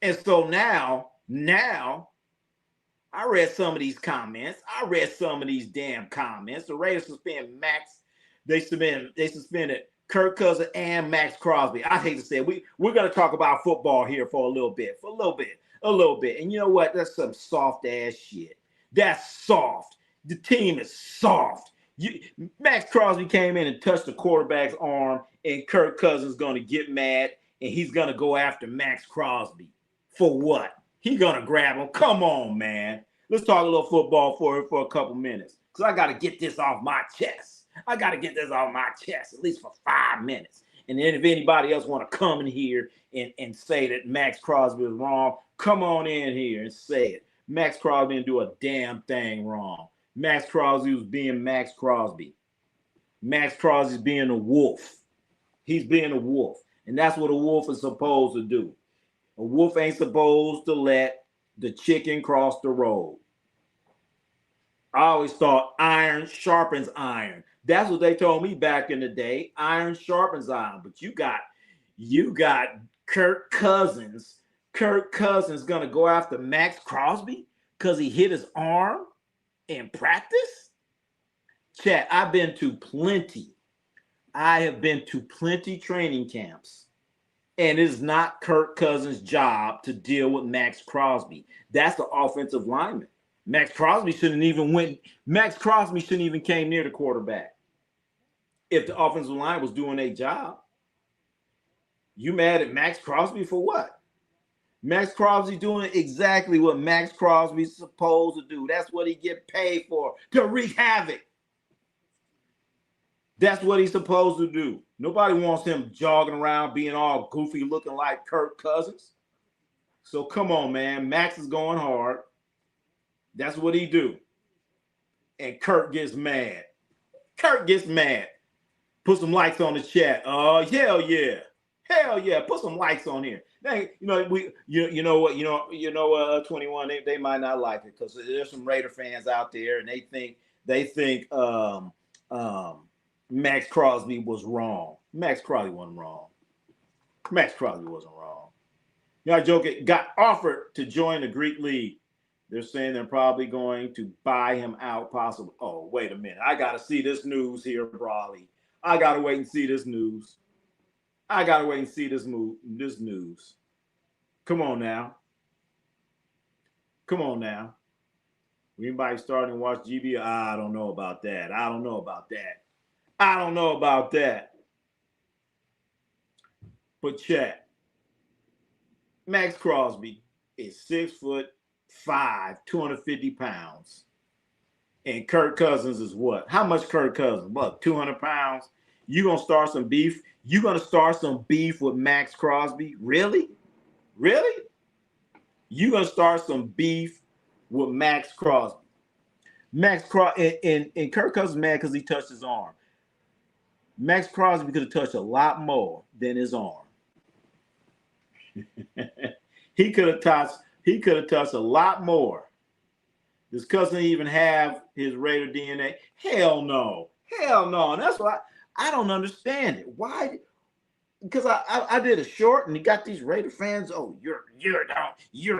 And so now I read some of these comments. I read some of these damn comments. The Raiders suspended Max. They suspended Kirk Cousins and Max Crosby. I hate to say it. We're going to talk about football here for a little bit. And you know what? That's some soft ass shit. That's soft. The team is soft. Max Crosby came in and touched the quarterback's arm, and Kirk Cousins is going to get mad, and he's going to go after Max Crosby. For what? He's going to grab him. Come on, man. Let's talk a little football for a couple minutes, because I got to get this off my chest. At least for 5 minutes. And then if anybody else want to come in here and say that Max Crosby is wrong, come on in here and say it. Max Crosby didn't do a damn thing wrong. Max Crosby was being Max Crosby. Max Crosby's being a wolf. He's being a wolf. And that's what a wolf is supposed to do. A wolf ain't supposed to let the chicken cross the road. I always thought iron sharpens iron. That's what they told me back in the day. Iron sharpens iron. But you got Kirk Cousins. Kirk Cousins gonna go after Max Crosby because he hit his arm in practice? Chat, I have been to plenty training camps. And it is not Kirk Cousins' job to deal with Max Crosby. That's the offensive lineman. Max Crosby shouldn't even came near the quarterback if the offensive line was doing their job. You mad at Max Crosby for what? Max Crosby doing exactly what Max Crosby's supposed to do. That's what he get paid for, to wreak havoc. That's what he's supposed to do. Nobody wants him jogging around being all goofy looking like Kirk Cousins. So come on, man. Max is going hard. That's what he do. And Kirk gets mad. Put some likes on the chat. Oh, hell yeah. Hell yeah. Put some likes on here. They, you know what, 21, they might not like it because there's some Raider fans out there and they think Max Crosby was wrong. Max Crosby wasn't wrong. Y'all joking. Got offered to join the Greek League. They're saying they're probably going to buy him out, possibly. Oh, wait a minute. I got to see this news here, Brawley. I got to wait and see this news. This news. Come on now. Anybody starting to watch GB? I don't know about that. But chat. Max Crosby is 6'5", 250 pounds. And Kirk Cousins is what? How much Kirk Cousins? What, 200 pounds? You gonna start some beef? You gonna start some beef with Max Crosby? Really? You gonna start some beef with Max Crosby? And Kirk Cousins mad because he touched his arm. Max Crosby could have touched a lot more than his arm. He could have touched a lot more. Does Cousin even have his Raider DNA? Hell no. And that's why I don't understand it. Why? Because I did a short and you got these Raider fans. Oh, you're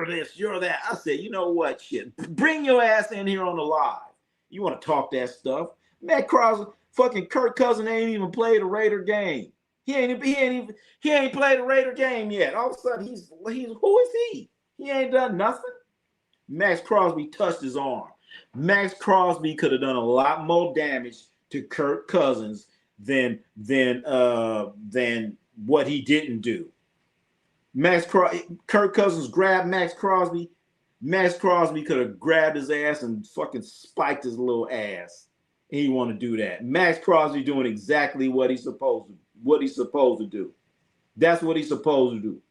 this, you're that. I said, you know what? Shit, bring your ass in here on the live. You want to talk that stuff? Matt Crosby, fucking Kirk Cousins ain't even played a Raider game. He ain't played a Raider game yet. All of a sudden, he's who is he? He ain't done nothing. Max Crosby touched his arm. Max Crosby could have done a lot more damage to Kirk Cousins than what he didn't do. Kirk Cousins grabbed Max Crosby. Max Crosby could have grabbed his ass and fucking spiked his little ass. He want to do that. Max Crosby doing exactly what he's supposed to do. That's what he's supposed to do.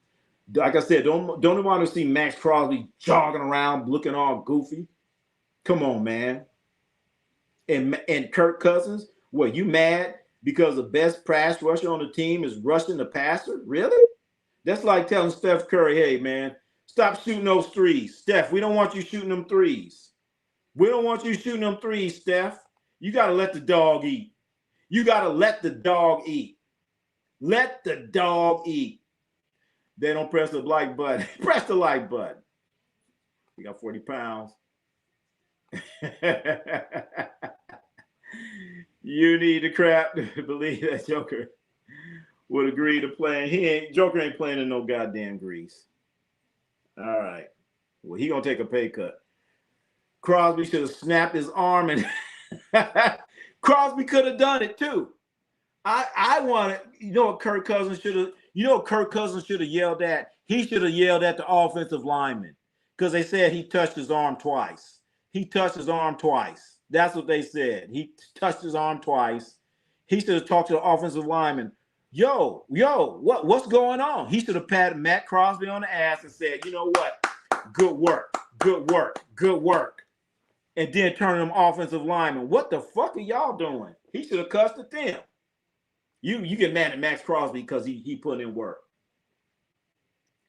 Like I said, don't want to see Max Crosby jogging around looking all goofy. Come on, man. And Kirk Cousins, what, you mad because the best pass rusher on the team is rushing the passer? Really? That's like telling Steph Curry, hey, man, stop shooting those threes. Steph, we don't want you shooting them threes. Steph. You got to let the dog eat. Let the dog eat. They don't press the like button. Press the like button. We got 40 pounds. You need to crap to believe that Joker would agree to play. Joker ain't playing in no goddamn Greece. All right. Well, he gonna take a pay cut. Crosby should have snapped his arm, and Crosby could have done it too. I wanted, you know what Kirk Cousins should have, yelled at? He should have yelled at the offensive lineman because they said he touched his arm twice. He touched his arm twice. That's what they said. He touched his arm twice. He should have talked to the offensive lineman. Yo, what's going on? He should have patted Matt Crosby on the ass and said, you know what? Good work. And then turn them offensive linemen. What the fuck are y'all doing? He should have cussed at them. You get mad at Max Crosby because he put in work.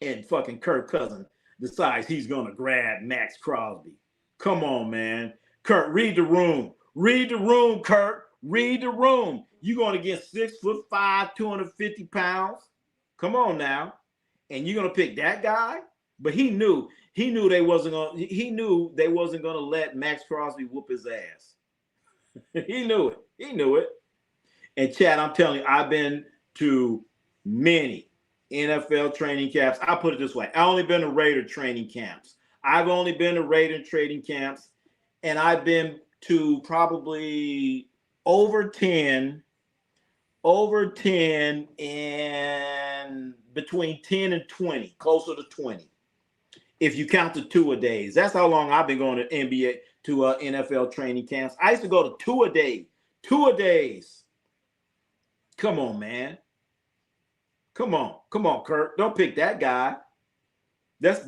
And fucking Kirk Cousins decides he's going to grab Max Crosby. Come on, man. Kurt, read the room. Read the room, Kurt. Read the room. You're going against 6'5", 250 pounds. Come on now. And you're going to pick that guy? But he knew they wasn't going to let Max Crosby whoop his ass. He knew it. And Chad, I'm telling you, I've been to many NFL training camps. I'll put it this way. I've only been to Raider training camps. And I've been to probably over 10 and between 10 and 20, closer to 20. If you count the two-a-days. That's how long I've been going to NFL training camps. I used to go to two-a-days. Come on, man. Come on, Kurt. Don't pick that guy. You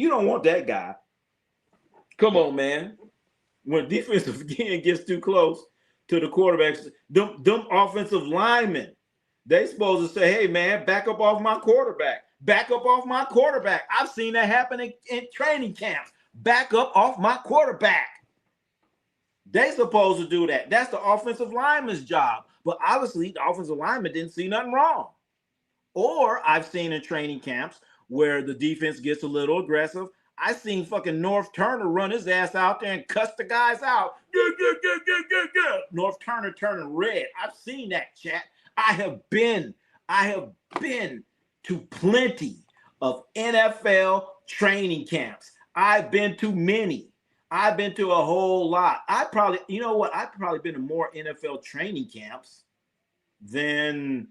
don't want that guy. Come on, man. When defensive again gets too close to the quarterbacks, them offensive linemen, they supposed to say, hey, man, back up off my quarterback. Back up off my quarterback. I've seen that happen in training camps. Back up off my quarterback. They supposed to do that. That's the offensive lineman's job. But obviously, the offensive lineman didn't see nothing wrong. Or I've seen in training camps where the defense gets a little aggressive. I seen fucking North Turner run his ass out there and cuss the guys out. North Turner turning red. I've seen that, chat. I have been to plenty of NFL training camps. I've been to many. I've been to a whole lot. I've probably been to more NFL training camps than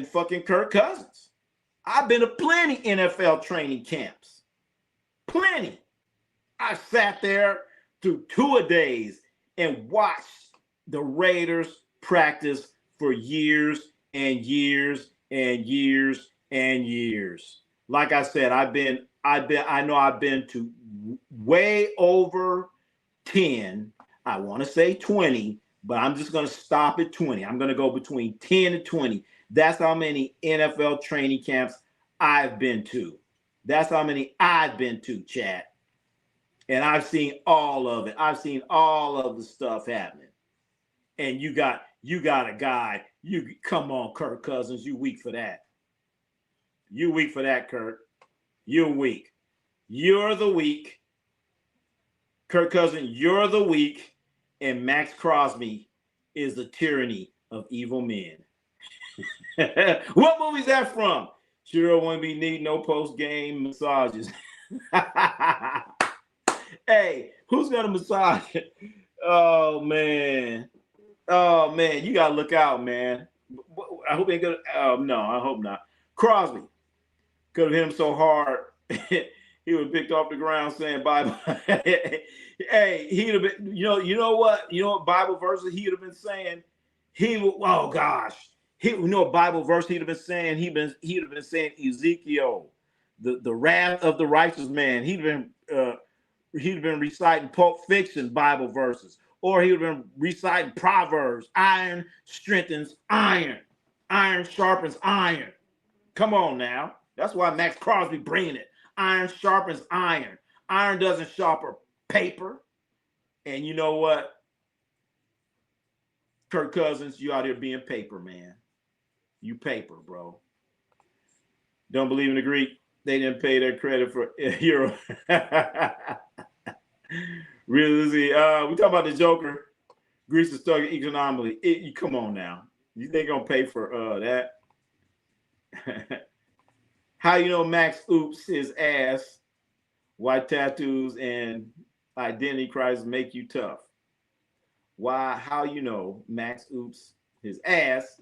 fucking Kirk Cousins. I've been to plenty NFL training camps. Plenty. I sat there through two-a-days and watched the Raiders practice for years and years and years and years. Like I said, I've been to way over 10. I want to say 20, but I'm just going to stop at 20. I'm going to go between 10 and 20. That's how many NFL training camps I've been to. That's how many I've been to, chat. And I've seen all of it. I've seen all of the stuff happening. And you got a guy. Come on, Kirk Cousins. You weak for that. You weak for that, Kirk. You're weak. You're the weak. Kirk Cousins, you're the weak. And Max Crosby is the tyranny of evil men. What movie's that from? Sure won't be needing no post-game massages. Hey, who's gonna massage it? Oh man, you gotta look out, man. I hope they gonna. No, I hope not. Crosby could have hit him so hard he would have picked off the ground saying bye bye. Hey, he'd have been. You know what Bible verses he'd have been saying? Oh gosh. Bible verse he'd have been saying? He'd have been saying Ezekiel, the wrath of the righteous man. He'd have been reciting Pulp Fiction Bible verses, or he would have been reciting Proverbs. Iron strengthens iron. Iron sharpens iron. Come on now. That's why Max Crosby bringing it. Iron sharpens iron. Iron doesn't sharpen paper. And you know what? Kirk Cousins, you out here being paper, man. You paper, bro. Don't believe in the Greek? They didn't pay their credit for Euro. Really, we talk about the Joker. Greece is stuck economically. Come on now. You think gonna pay for that? How you know Max oops his ass? Why tattoos and identity crisis make you tough? Why? How you know Max oops his ass?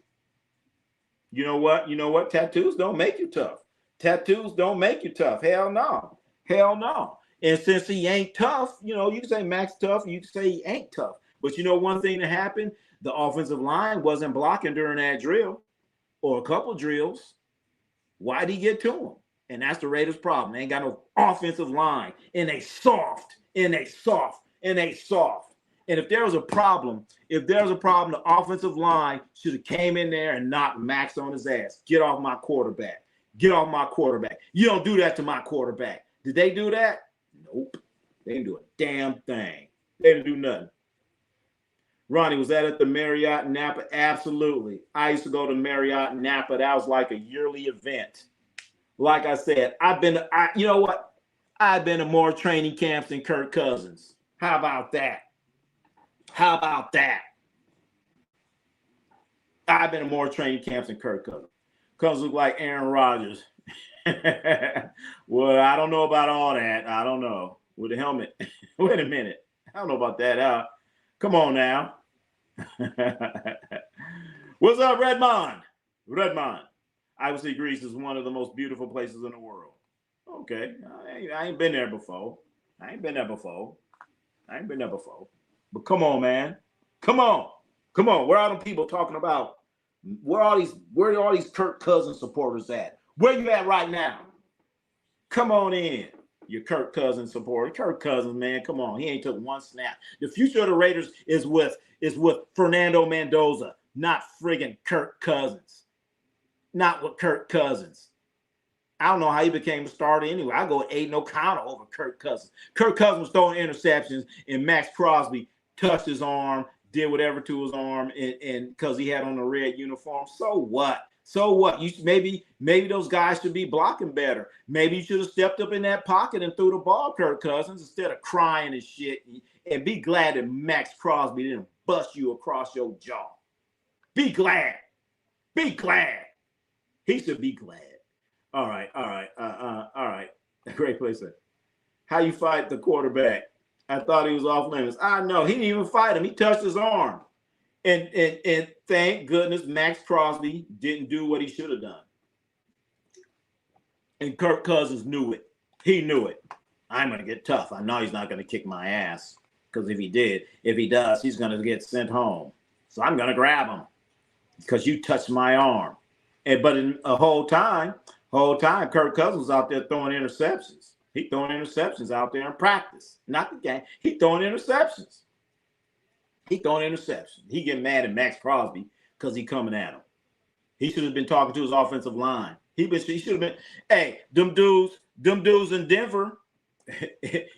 You know what? You know what? Tattoos don't make you tough. Tattoos don't make you tough. Hell no. Hell no. And since he ain't tough, you know, you can say Max tough, you can say he ain't tough. But you know one thing that happened? The offensive line wasn't blocking during that drill or a couple drills. Why'd he get to him? And that's the Raiders' problem. They ain't got no offensive line. And they soft. And they soft. And they soft. And if there was a problem, the offensive line should have came in there and knocked Max on his ass. Get off my quarterback. Get off my quarterback. You don't do that to my quarterback. Did they do that? Nope. They didn't do a damn thing. They didn't do nothing. Ronnie, was that at the Marriott in Napa? Absolutely. I used to go to Marriott in Napa. That was like a yearly event. Like I said, you know what? I've been to more training camps than Kirk Cousins. How about that? How about that? I've been to more training camps than Kirk Cousins. Cousins look like Aaron Rodgers. Well, I don't know about all that. I don't know. With the helmet. Wait a minute. I don't know about that. Come on now. What's up, Redmond? Redmond. Obviously, Greece is one of the most beautiful places in the world. Okay. I ain't been there before. But come on, man. Come on. Where are them people talking about? Where are all these Kirk Cousins supporters at? Where you at right now? Come on in. Your Kirk Cousins supporter. Kirk Cousins, man, come on. He ain't took one snap. The future of the Raiders is with Fernando Mendoza, not friggin' Kirk Cousins. Not with Kirk Cousins. I don't know how he became a starter anyway. I go with Aiden O'Connell over Kirk Cousins. Kirk Cousins was throwing interceptions, and Max Crosby touched his arm, did whatever to his arm, and because he had on a red uniform. So what? So what? Maybe those guys should be blocking better. Maybe you should have stepped up in that pocket and threw the ball, Kirk Cousins, instead of crying and shit. And be glad that Max Crosby didn't bust you across your jaw. Be glad. Be glad. He should be glad. All right. Great place. How you fight the quarterback? I thought he was off limits. I know. He didn't even fight him. He touched his arm. And thank goodness Max Crosby didn't do what he should have done. And Kirk Cousins knew it. He knew it. I'm going to get tough. I know he's not going to kick my ass. Because if he does, he's going to get sent home. So I'm going to grab him. Because you touched my arm. But in a whole time, Kirk Cousins was out there throwing interceptions. He throwing interceptions out there in practice. Not the game. He throwing interceptions. He getting mad at Max Crosby because he coming at him. He should have been talking to his offensive line. He should have been, hey, them dudes in Denver.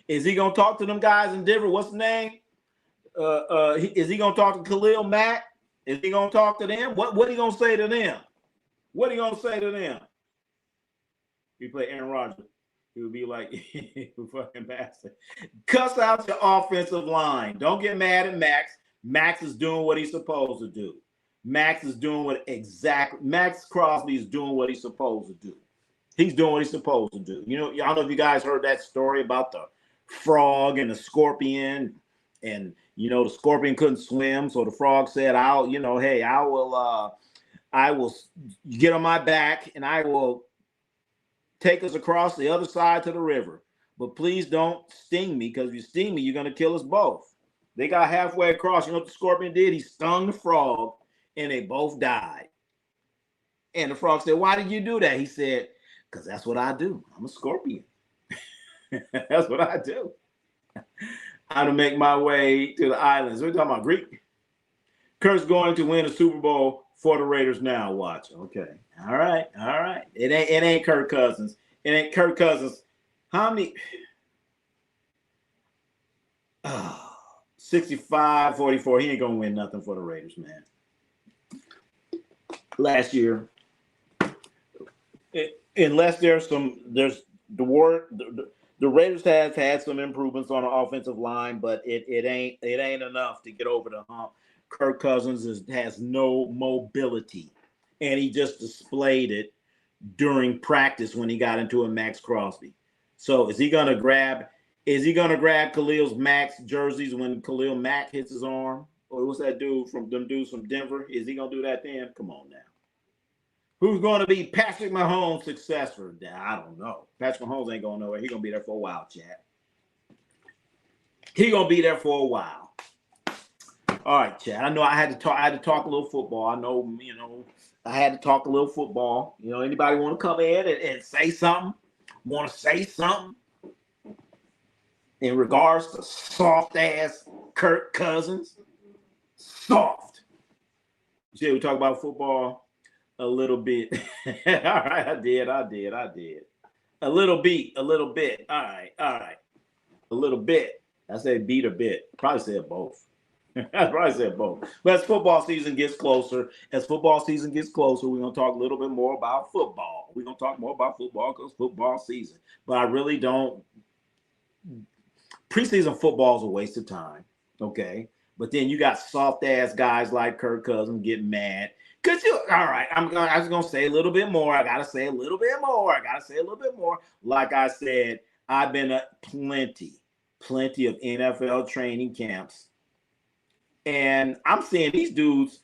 Is he gonna talk to them guys in Denver? What's the name? Is he gonna talk to Khalil Mack? Is he gonna talk to them? What he gonna say to them? What are you gonna say to them? You play Aaron Rodgers. He would be like, you fucking bastard. Cuss out your offensive line. Don't get mad at Max. Max is doing what he's supposed to do. Max Crosby is doing what he's supposed to do. He's doing what he's supposed to do. You know, I don't know if you guys heard that story about the frog and the scorpion. And, you know, the scorpion couldn't swim. So the frog said, I will get on my back and I will take us across the other side to the river. But please don't sting me, because if you sting me, you're going to kill us both. They got halfway across. You know what the scorpion did? He stung the frog and they both died. And the frog said, why did you do that? He said, because that's what I do. I'm a scorpion. That's what I do. How to make my way to the islands. We're talking about Greek. Kirk's going to win a Super Bowl for the Raiders now. Watch. Okay. All right. It ain't Kirk Cousins. It ain't Kirk Cousins. How many? 65-44. He ain't gonna win nothing for the Raiders, man. Last year, unless there's the The Raiders have had some improvements on the offensive line, but it ain't enough to get over the hump. Kirk Cousins has no mobility, and he just displayed it during practice when he got into a Max Crosby. So is he gonna grab? Is he gonna grab Khalil's Max jerseys when Khalil Mack hits his arm? Or what's that dude from them dudes from Denver? Is he gonna do that then? Come on now. Who's going to be Patrick Mahomes' successor? I don't know. Patrick Mahomes ain't going nowhere. He's going to be there for a while, Chad. He's going to be there for a while. All right, Chad. I know I had to talk a little football. I know, I had to talk a little football. Anybody want to come in and say something? Want to say something in regards to soft-ass Kirk Cousins? Soft. See, we talk about football. A little bit. All right, I did. A little bit. All right. A little bit. I said beat a bit. Probably said both. But as football season gets closer, we're going to talk a little bit more about football. We're going to talk more about football because football season. But I really don't. Preseason football is a waste of time. Okay. But then you got soft ass guys like Kirk Cousins getting mad. All right, I was going to say a little bit more. I got to say a little bit more. Like I said, I've been at plenty of NFL training camps. And I'm seeing these dudes.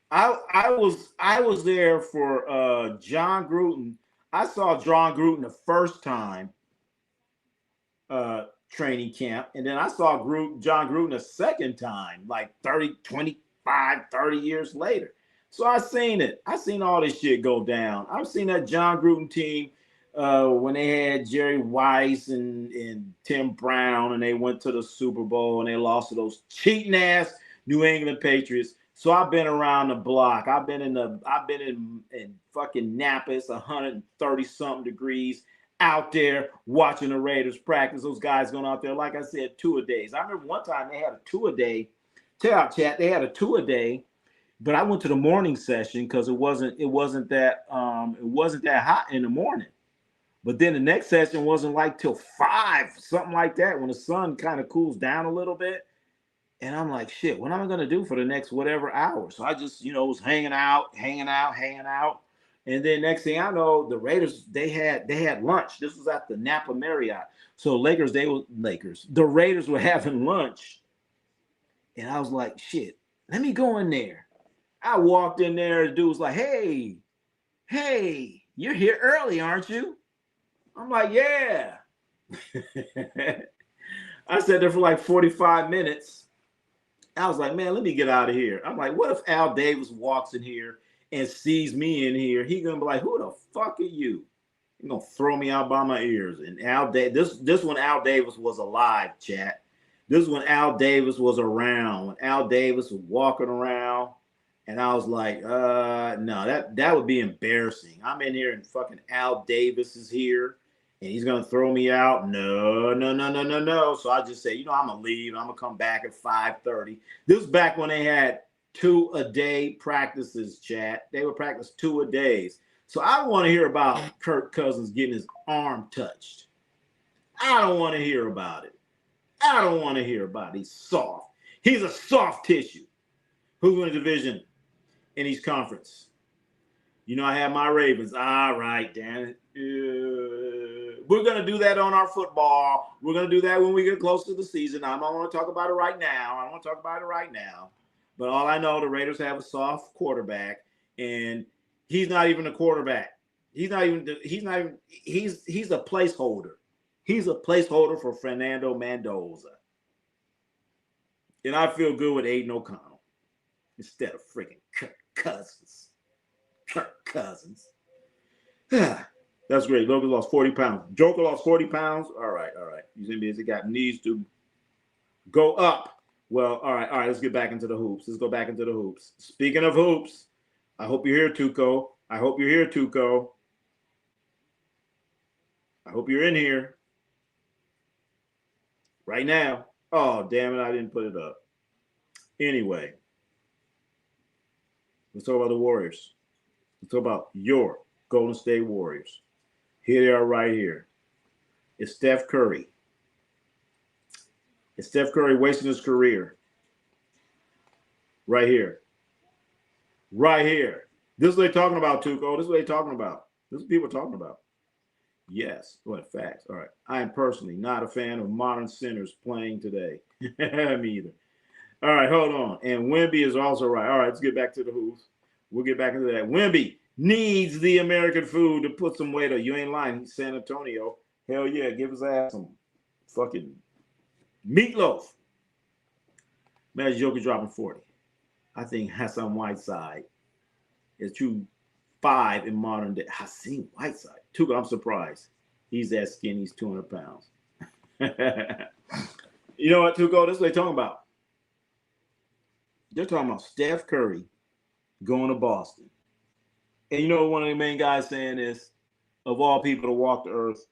I was there for John Gruden. I saw John Gruden the first time training camp. And then I saw John Gruden a second time, like 30 years later. So I seen it. I seen all this shit go down. I've seen that John Gruden team when they had Jerry Weiss and Tim Brown, and they went to the Super Bowl and they lost to those cheating ass New England Patriots. So I've been around the block. I've been in fucking Napa. It's 130 something degrees out there watching the Raiders practice. Those guys going out there, like I said, 2-a-days. I remember one time they had a 2-a-day. Tell out, chat, they had a 2-a-day. But I went to the morning session because it wasn't that hot in the morning. But then the next session wasn't like till 5, something like that, when the sun kind of cools down a little bit. And I'm like, shit, what am I gonna do for the next whatever hour? So I just, was hanging out. And then next thing I know, the Raiders, they had lunch. This was at the Napa Marriott. So the Raiders were having lunch. And I was like, shit, let me go in there. I walked in there, the dude was like, hey, you're here early, aren't you? I'm like, yeah. I sat there for like 45 minutes. I was like, man, let me get out of here. I'm like, what if Al Davis walks in here and sees me in here? He's going to be like, who the fuck are you? He's going to throw me out by my ears. And this when Al Davis was alive, chat. This is when Al Davis was around. When Al Davis was walking around. And I was like, no, that would be embarrassing. I'm in here and fucking Al Davis is here and he's going to throw me out. No. So I just say, I'm going to leave. I'm going to come back at 5:30. This was back when they had 2-a-day practices, chat. They would practice 2-a-days. So I don't want to hear about Kirk Cousins getting his arm touched. I don't want to hear about it. He's soft. He's a soft tissue. Who's in the division? In each conference. I have my Ravens. All right, damn it. We're going to do that on our football. We're going to do that when we get close to the season. I don't want to talk about it right now. But all I know, the Raiders have a soft quarterback, and he's not even a quarterback. He's a placeholder. He's a placeholder for Fernando Mendoza. And I feel good with Aiden O'Connell instead of freaking Kirk Cousins. That's great. Logan lost 40 pounds. Joker lost 40 pounds. All right. You see me? He got needs to go up. Well, all right. Let's get back into the hoops. Let's go back into the hoops. Speaking of hoops, I hope you're here, Tuco. I hope you're in here right now. Oh, damn it. I didn't put it up. Anyway, let's talk about the Warriors. Let's talk about your Golden State Warriors. Here they are right here. It's Steph Curry. Is Steph Curry wasting his career? Right here. Right here. This is what they're talking about, Tuco. This is what they're talking about. This is what people are talking about. Yes. What facts? All right. I am personally not a fan of modern centers playing today. Me either. All right, hold on. And Wemby is also right. All right, let's get back to the Who's. We'll get back into that. Wemby needs the American food to put some weight on. You ain't lying. He's San Antonio. Hell yeah, give his ass some fucking meatloaf. Imagine Joker dropping 40. I think Hassan Whiteside is 2'5" in modern day. Hassan Whiteside. Tuka, I'm surprised. He's that skinny. He's 200 pounds. You know what, Tuco? This is what they're talking about. They're talking about Steph Curry going to Boston. And you know what one of the main guys saying is, of all people to walk the earth,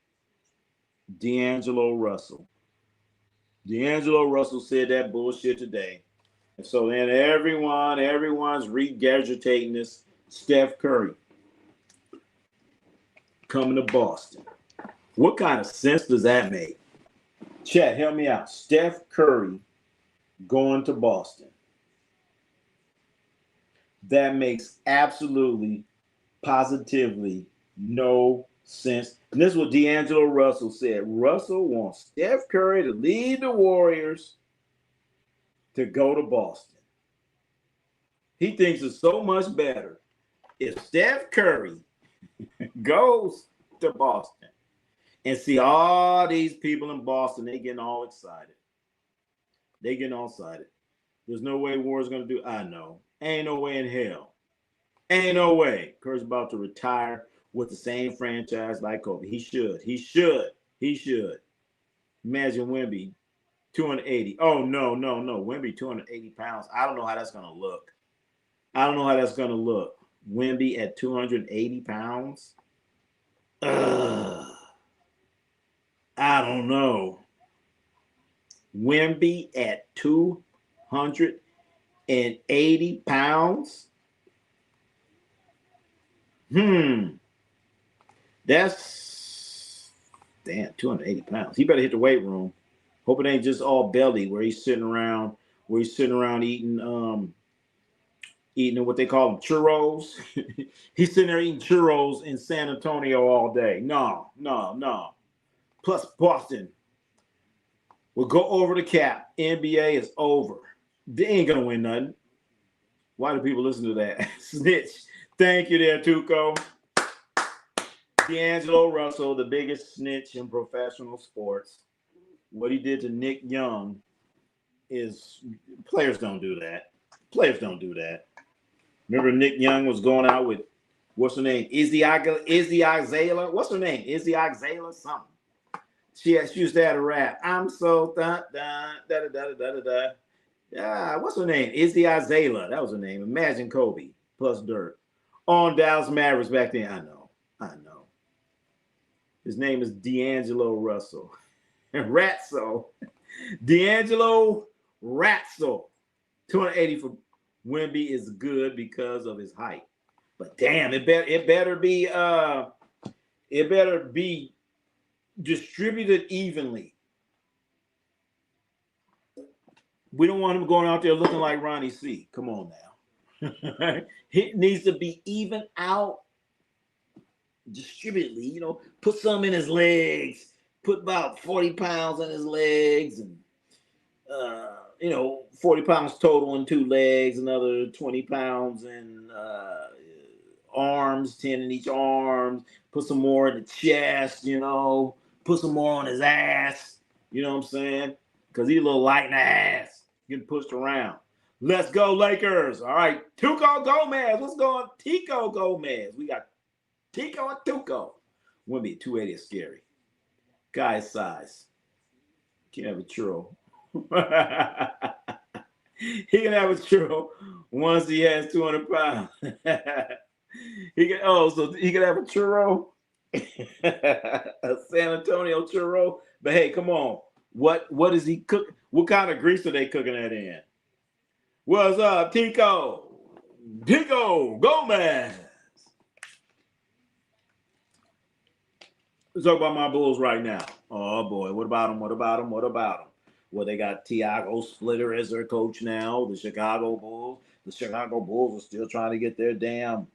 D'Angelo Russell. D'Angelo Russell said that bullshit today. And so then everyone's regurgitating this Steph Curry coming to Boston. What kind of sense does that make? Chat, help me out. Steph Curry going to Boston. That makes absolutely, positively no sense. And this is what D'Angelo Russell said. Russell wants Steph Curry to lead the Warriors to go to Boston. He thinks it's so much better if Steph Curry goes to Boston and see all these people in Boston, they getting all excited. They getting all excited. There's no way Warriors going to do. I know. Ain't no way in hell. Ain't no way. Curry's about to retire with the same franchise like Kobe. He should. Imagine Wemby, 280. Oh, no. Wemby, 280 pounds. I don't know how that's going to look. Wemby at 280 pounds? I don't know. Wemby at 280 pounds? That's, damn, 280 pounds. He better hit the weight room. Hope it ain't just all belly where he's sitting around eating what they call them churros. He's sitting there eating churros in San Antonio all day. No. Plus Boston will go over the cap. NBA is over. They ain't gonna win nothing. Why do people listen to that? Snitch. Thank you there, Tuco. D'Angelo Russell, the biggest snitch in professional sports. What he did to Nick Young is players don't do that. Remember Nick Young was going out with, what's her name? Izzy Azalea? What's her name? Izzy Azalea? Something. She used to have a rap. I'm so da-da-da-da-da-da-da. Yeah, what's her name? Izzy Azalea. That was her name. Imagine Kobe plus Dirt. On Dallas Mavericks back then. I know. His name is D'Angelo Russell. Ratso. D'Angelo Ratso. 280 for Wemby is good because of his height. But damn, it better be distributed evenly. We don't want him going out there looking like Ronnie C. Come on now. It needs to be even out distributedly, put some in his legs, put about 40 pounds in his legs, and 40 pounds total in 2 legs, another 20 pounds in arms, 10 in each arm, put some more in the chest, put some more on his ass, you know what I'm saying? Because he's a little light in the ass, getting pushed around. Let's go, Lakers. All right, Tuco Gomez. What's going on? Tico Gomez. We got Tico and Tuco. Wemby 280 is scary. Guy's size. Can't have a churro. He can have a churro once he has 200 pounds. So he can have a churro. A San Antonio churro. But hey, come on. What is he cook? What kind of grease are they cooking that in? What's up, Tico? Tico Gomez. Let's talk about my Bulls right now. Oh boy, what about them? What about them? What about them? Well, they got Tiago Splitter as their coach now. The Chicago Bulls. The Chicago Bulls are still trying to get their damn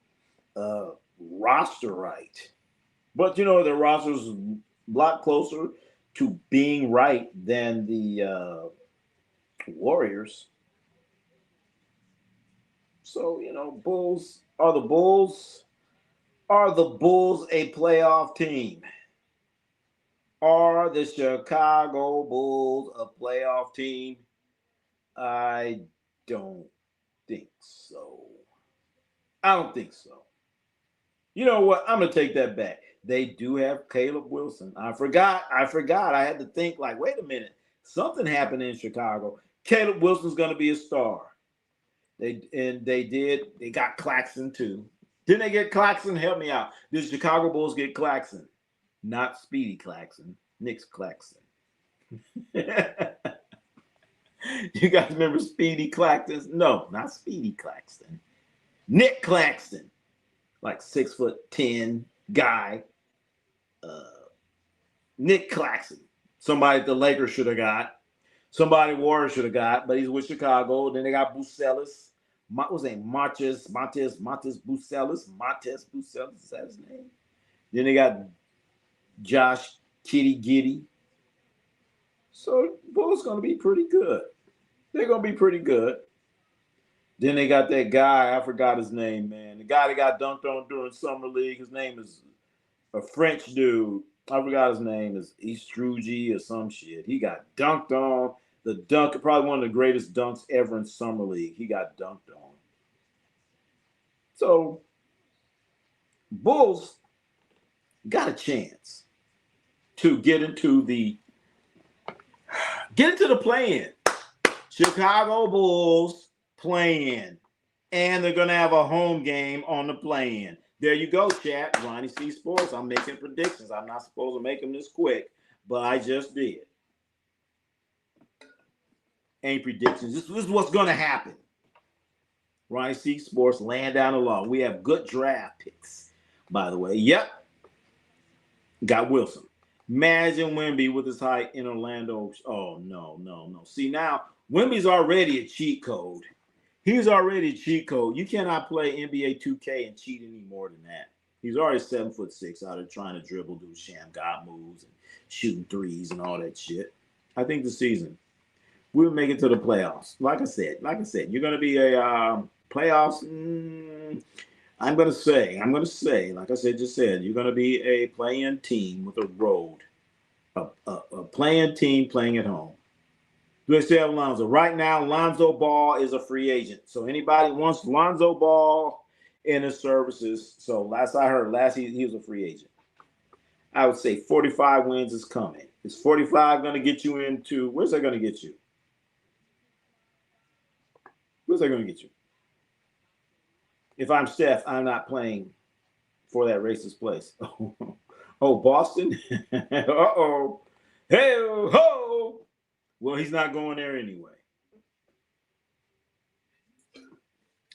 roster right. But you know, their roster's a lot closer to being right than the Warriors. So, you know, Are the Bulls a playoff team? Are the Chicago Bulls a playoff team? I don't think so. I don't think so. You know what? I'm gonna take that back. They do have Caleb Wilson. I forgot. I had to think like, wait a minute. Something happened in Chicago. Caleb Wilson's gonna be a star. They got Claxton too. Didn't they get Claxton? Help me out. Did Chicago Bulls get Claxton? Not Speedy Claxton. Nick's Claxton. You guys remember Speedy Claxton? No, not Speedy Claxton. Nick Claxton. Like 6'10" guy. Nick Claxton. Somebody the Lakers should have got. Somebody Warriors should have got, but he's with Chicago. Then they got Bucelis. What's his name? Montez Bucelis. Montez Bucelis, is that his name? Then they got Josh Kitty Giddy. So Bulls going to be pretty good. They're going to be pretty good. Then they got that guy, I forgot his name, man. The guy that got dunked on during Summer League, his name is a French dude. I forgot his name is Estrugi or some shit. He got dunked on. The dunk, probably one of the greatest dunks ever in Summer League. He got dunked on. So, Bulls got a chance to get into the play-in. Chicago Bulls play-in. And they're going to have a home game on the play-in. There you go, chat. Ronnie C Sports. I'm making predictions. I'm not supposed to make them this quick, but I just did. Ain't predictions. This is what's going to happen. Ronnie C Sports laying down the law. We have good draft picks, by the way. Yep. Got Wilson. Imagine Wemby with his height in Orlando. Oh, no. See, now, Wemby's already a cheat code. He's already a cheat code. You cannot play NBA 2K and cheat any more than that. He's already 7'6" out there trying to dribble, do sham god moves, and shooting threes and all that shit. I think the season we'll make it to the playoffs. Like I said, you're going to be a playoffs. I'm going to say, like I just said, you're going to be a play-in team with a road, a play-in team playing at home. Do they still have Lonzo? Right now, Lonzo Ball is a free agent. So anybody wants Lonzo Ball in his services. So last I heard, he was a free agent. I would say 45 wins is coming. Is 45 going to get you into, where's that going to get you? Where's that going to get you? If I'm Steph, I'm not playing for that racist place. Oh, Boston? Uh-oh. Hey-ho! Well, he's not going there anyway.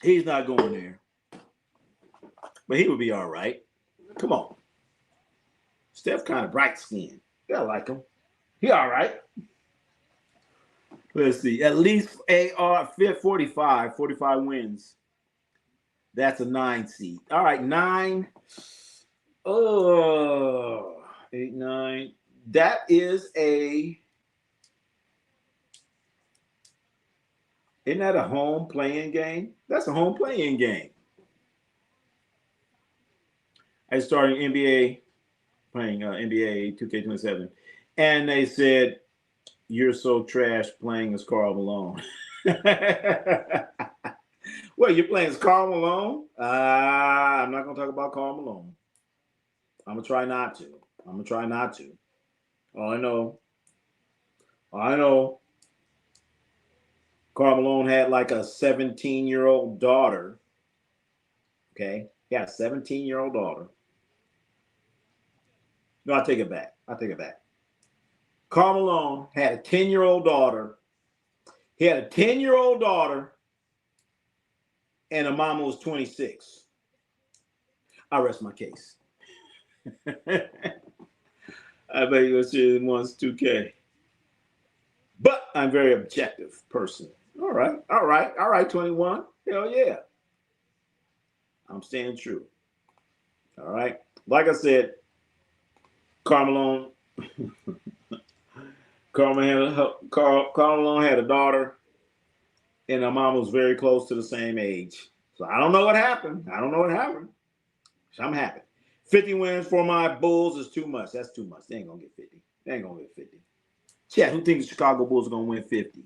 He's not going there. But he would be all right. Come on. Steph kind of bright skinned. I like him. He all right. Let's see. At least 45 wins. That's a 9 seed. All right, 9. 8, 9. That is isn't that a home playing game? That's a home playing game. I started NBA, playing NBA 2K27, and they said, you're so trash playing as Karl Malone. Well, you're playing as Karl Malone? I'm not going to talk about Karl Malone. I'm going to try not to. All I know, Karl Malone had like a 17-year-old daughter. Okay? Yeah, 17-year-old daughter. No, I take it back. Karl Malone had a 10-year-old daughter. He had a 10-year-old daughter, and her mama was 26. I rest my case. I bet you're serious once 2K. But I'm a very objective person. All right, all right, all right, 21. Hell yeah. I'm staying true. All right. Like I said, Carmelo Carmelo had a daughter, and her mom was very close to the same age. So I don't know what happened. I don't know what happened. So I'm happy. 50 wins for my Bulls is too much. That's too much. They ain't gonna get 50. They ain't gonna get 50. Chat, who thinks the Chicago Bulls are gonna win 50?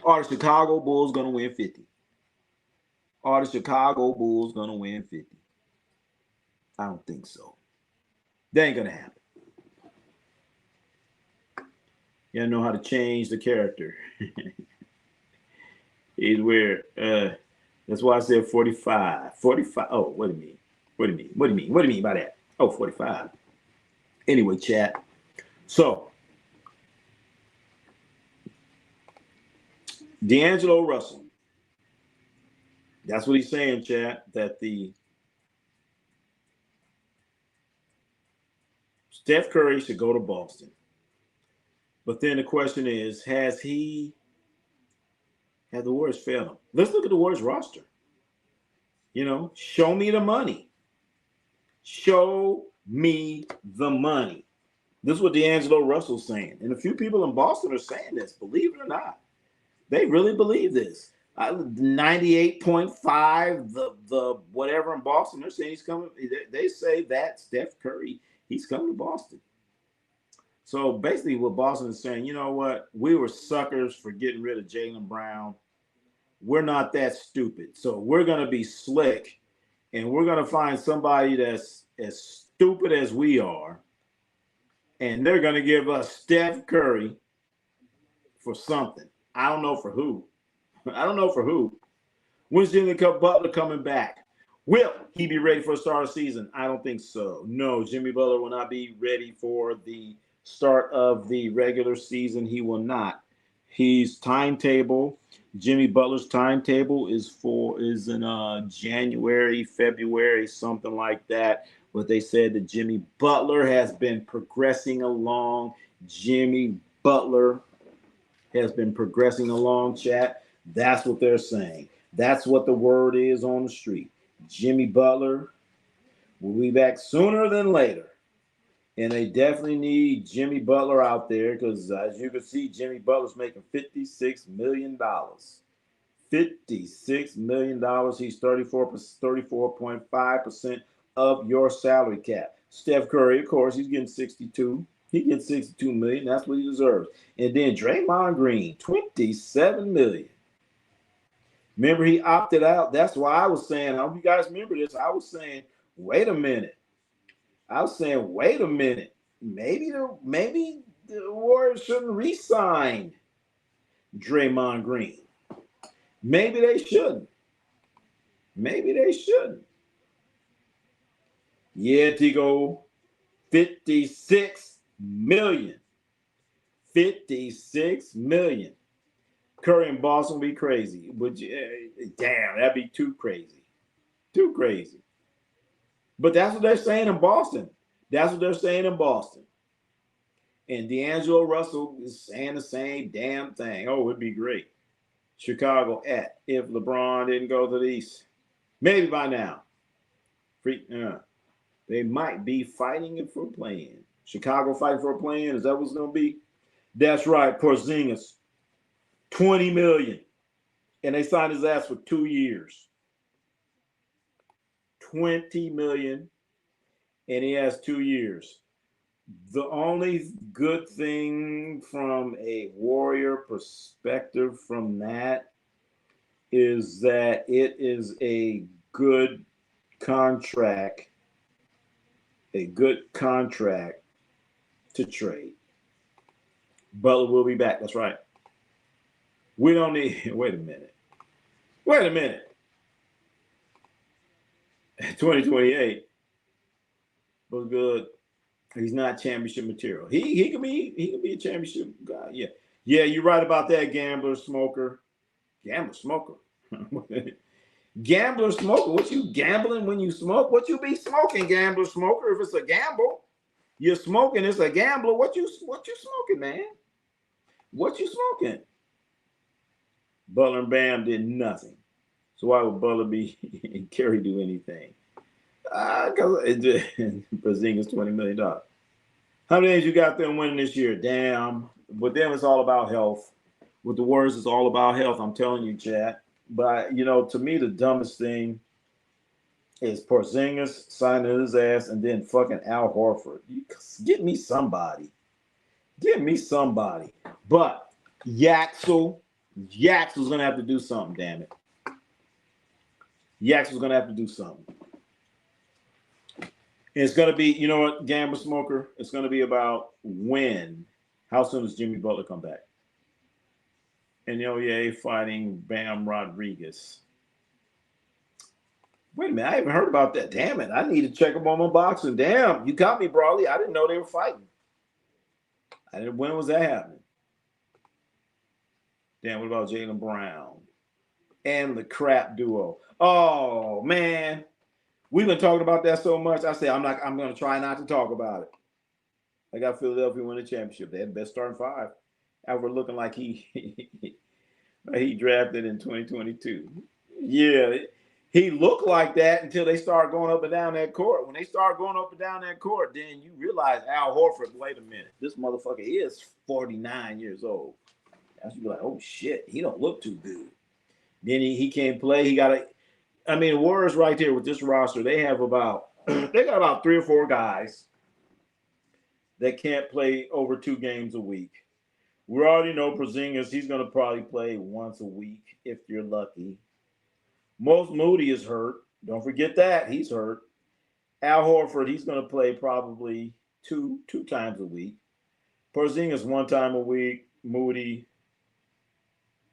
Are the Chicago Bulls gonna win 50? Are the Chicago Bulls gonna win 50? I don't think so. That ain't gonna happen. You gotta know how to change the character. He's weird. That's why I said 45. 45. Oh, what do you mean? What do you mean? What do you mean? What do you mean by that? Oh, 45. Anyway, chat. So, D'Angelo Russell. That's what he's saying, chat, that the Steph Curry should go to Boston. But then the question is, have the Warriors failed him? Let's look at the Warriors roster. You know, show me the money. Show me the money. This is what D'Angelo Russell's saying. And a few people in Boston are saying this, believe it or not. They really believe this. 98.5, the whatever in Boston, they're saying he's coming. They say that Steph Curry, he's coming to Boston. So basically what Boston is saying, you know what? We were suckers for getting rid of Jaylen Brown. We're not that stupid. So we're going to be slick, and we're going to find somebody that's as stupid as we are, and they're going to give us Steph Curry for something. I don't know for who. I don't know for who. When's Jimmy Butler coming back? Will he be ready for the start of the season? I don't think so. No, Jimmy Butler will not be ready for the start of the regular season. He will not. His timetable, Jimmy Butler's timetable is in January, February, something like that. But they said that Jimmy Butler has been progressing along. Jimmy Butler has been progressing along, chat. That's what they're saying. That's what the word is on the street. Jimmy Butler will be back sooner than later. And they definitely need Jimmy Butler out there because, as you can see, Jimmy Butler's making $56 million. $56 million. He's 34.5% of your salary cap. Steph Curry, of course, he's getting 62. He gets 62 million. That's what he deserves. And then Draymond Green, 27 million. Remember, he opted out. That's why I was saying, I hope you guys remember this. I was saying, wait a minute. Maybe the Warriors shouldn't re-sign Draymond Green. Maybe they shouldn't. Yeah, Tigo, 56 million. 56 million. Curry in Boston would be crazy. Damn, that'd be too crazy. Too crazy. But that's what they're saying in Boston. And D'Angelo Russell is saying the same damn thing. Oh, it'd be great. Chicago if LeBron didn't go to the East. Maybe by now. They might be fighting it for playing. Chicago fighting for a play-in. Is that what's going to be? That's right. Porzingis, 20 million. And they signed his ass for 2 years. 20 million. And he has 2 years. The only good thing from a Warrior perspective from that is that it is a good contract. A good contract to trade. Butler will be back. That's right. We don't need. Wait a minute. 2028 was good. He's not championship material. He can be a championship guy. Yeah. You're right about that. Gambler smoker. Gambler smoker. What you gambling when you smoke? What you be smoking, gambler smoker? If it's a gamble, You're smoking. It's a gambler. What you smoking, man? What you smoking? Butler and Bam did nothing. So why would Butler be and Curry do anything? Because Porzingis $20 million. How many days you got them winning this year? Damn. With them, it's all about health. With the Warriors, it's all about health. I'm telling you, Chad. But, to me, the dumbest thing is Porzingis signing his ass and then fucking Al Horford. Get me somebody. Give me somebody. But Yaxel's going to have to do something, damn it. Yaxel's going to have to do something. It's going to be, you know what, Gamble Smoker? It's going to be about how soon does Jimmy Butler come back? And fighting Bam Rodriguez. Wait a minute, I haven't heard about that. Damn it, I need to check up on my boxing. Damn, you got me, Brawley. I didn't know they were fighting. When was that happening? Damn, what about Jaylen Brown and the crap duo? Oh man, we've been talking about that so much. I say I'm going to try not to talk about it. I got Philadelphia win the championship. They had the best starting five. Albert looking like he drafted in 2022. Yeah, he looked like that until they start going up and down that court. When they start going up and down that court, then you realize Al Horford, wait a minute, this motherfucker is 49 years old. That's you be like, oh shit, he don't look too good. Then he can't play. The Warriors right there with this roster, they got about 3 or 4 guys that can't play over 2 games a week. We already know Porzingis, he's going to probably play once a week if you're lucky. Most Moody is hurt. Don't forget that. He's hurt. Al Horford, he's going to play probably two times a week. Porzingis 1 time a week. Moody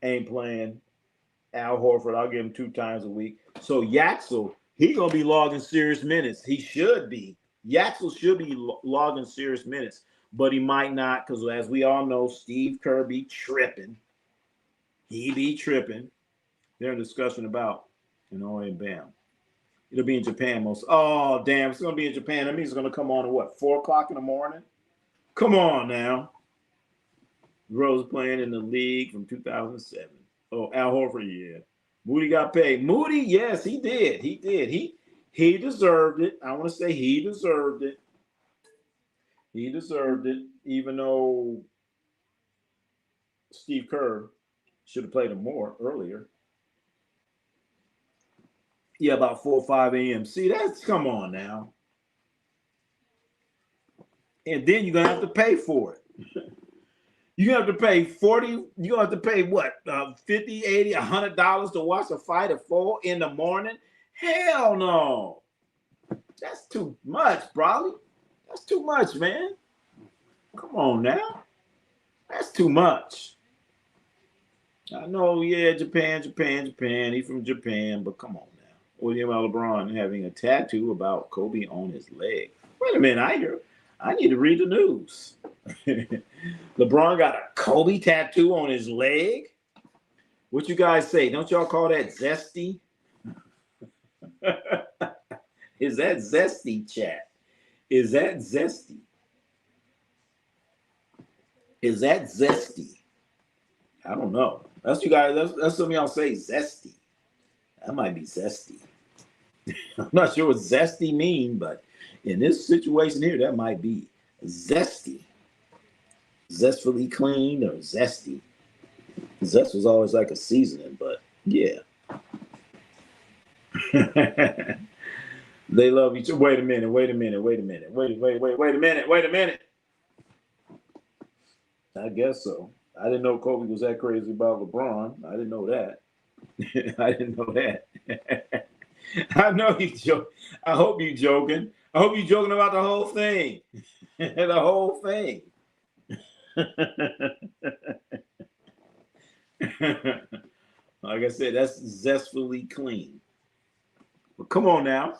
ain't playing. Al Horford, I'll give him 2 times a week. So Yaxel, he's going to be logging serious minutes. He should be. Yaxel should be logging serious minutes. But he might not, because as we all know, Steve Kerr be tripping. He be tripping. They're in discussion about, and Bam. It'll be in Japan most. Oh, damn, it's going to be in Japan. That means it's going to come on at what, 4 o'clock in the morning? Come on now. Rose playing in the league from 2007. Oh, Al Horford, yeah. Moody got paid. Moody, yes, he did. He did. He deserved it. I want to say he deserved it. He deserved it, even though Steve Kerr should have played him more earlier. Yeah, about 4 or 5 a.m. See, come on now. And then you're going to have to pay for it. You have to pay $40, you have to pay what, $50, $80, $100 to watch a fight at 4 in the morning? Hell no. That's too much, probably. That's too much, man. Come on now. That's too much. I know, yeah, Japan. He's from Japan, but come on now. William L. LeBron having a tattoo about Kobe on his leg. Wait a minute, I need to read the news. LeBron got a Kobe tattoo on his leg? What you guys say? Don't y'all call that zesty? Is that zesty, chat? Is that zesty? Is that zesty? I don't know. That's you guys. That's some of y'all say zesty. That might be zesty. I'm not sure what zesty mean, but in this situation here, that might be zesty. Zestfully clean or zesty. Zest was always like a seasoning, but yeah. They love each other. Wait a minute. I guess so. I didn't know Kobe was that crazy about LeBron. I didn't know that. I didn't know that. I know you joke. I hope you joking. I hope you joking about the whole thing. The whole thing. Like I said, that's zestfully clean. But come on now.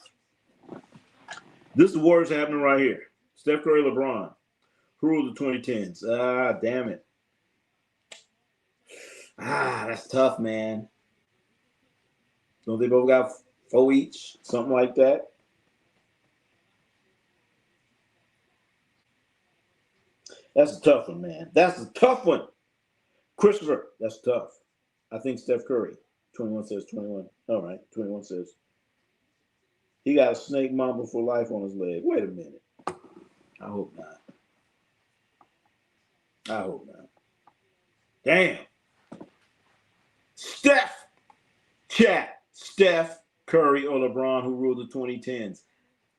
This is the Warriors happening right here. Steph Curry, LeBron. Who ruled the 2010s? Ah, damn it. That's tough, man. Don't they both got 4 each? Something like that? That's a tough one, man. That's a tough one. Christopher, that's tough. I think Steph Curry. 21 says 21. All right, 21 says. He got a snake mamba for life on his leg. Wait a minute. I hope not. I hope not. Damn. Steph Curry or LeBron, who ruled the 2010s.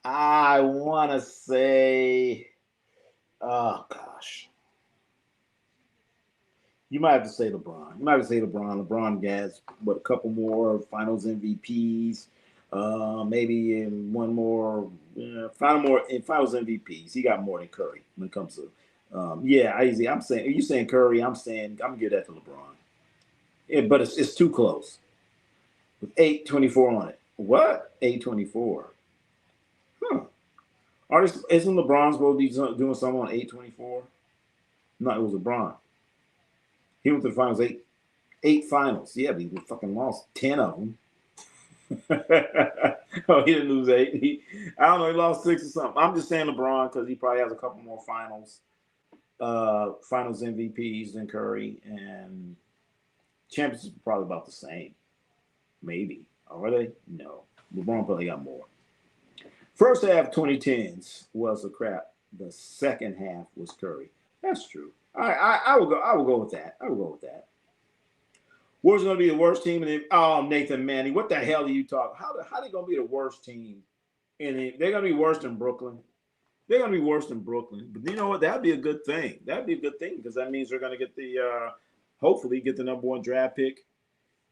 I want to say, oh gosh. You might have to say LeBron. LeBron has a couple more Finals MVPs, maybe in one more, Finals MVPs. He got more than Curry when it comes to, I'm saying. Are you saying Curry? I'm gonna give that to LeBron. Yeah, but it's too close. With 824 on it. What? 824. Huh. Isn't LeBron supposed to be doing something on 824? No, it was LeBron. He went to the finals, eight finals. Yeah, but he fucking lost 10 of them. Oh, he didn't lose 8. I don't know, he lost 6 or something. I'm just saying LeBron because he probably has a couple more finals MVPs than Curry, and championships are probably about the same. Maybe. Are they? No. LeBron probably got more. First half 2010s was a crap. The second half was Curry. That's true. I will go with that. Where's going to be the worst team? Nathan Manning. What the hell are you talking? How they going to be the worst team? They're going to be worse than Brooklyn. They're going to be worse than Brooklyn. But you know what? That'd be a good thing. Because that means they're going to get hopefully get the number 1 draft pick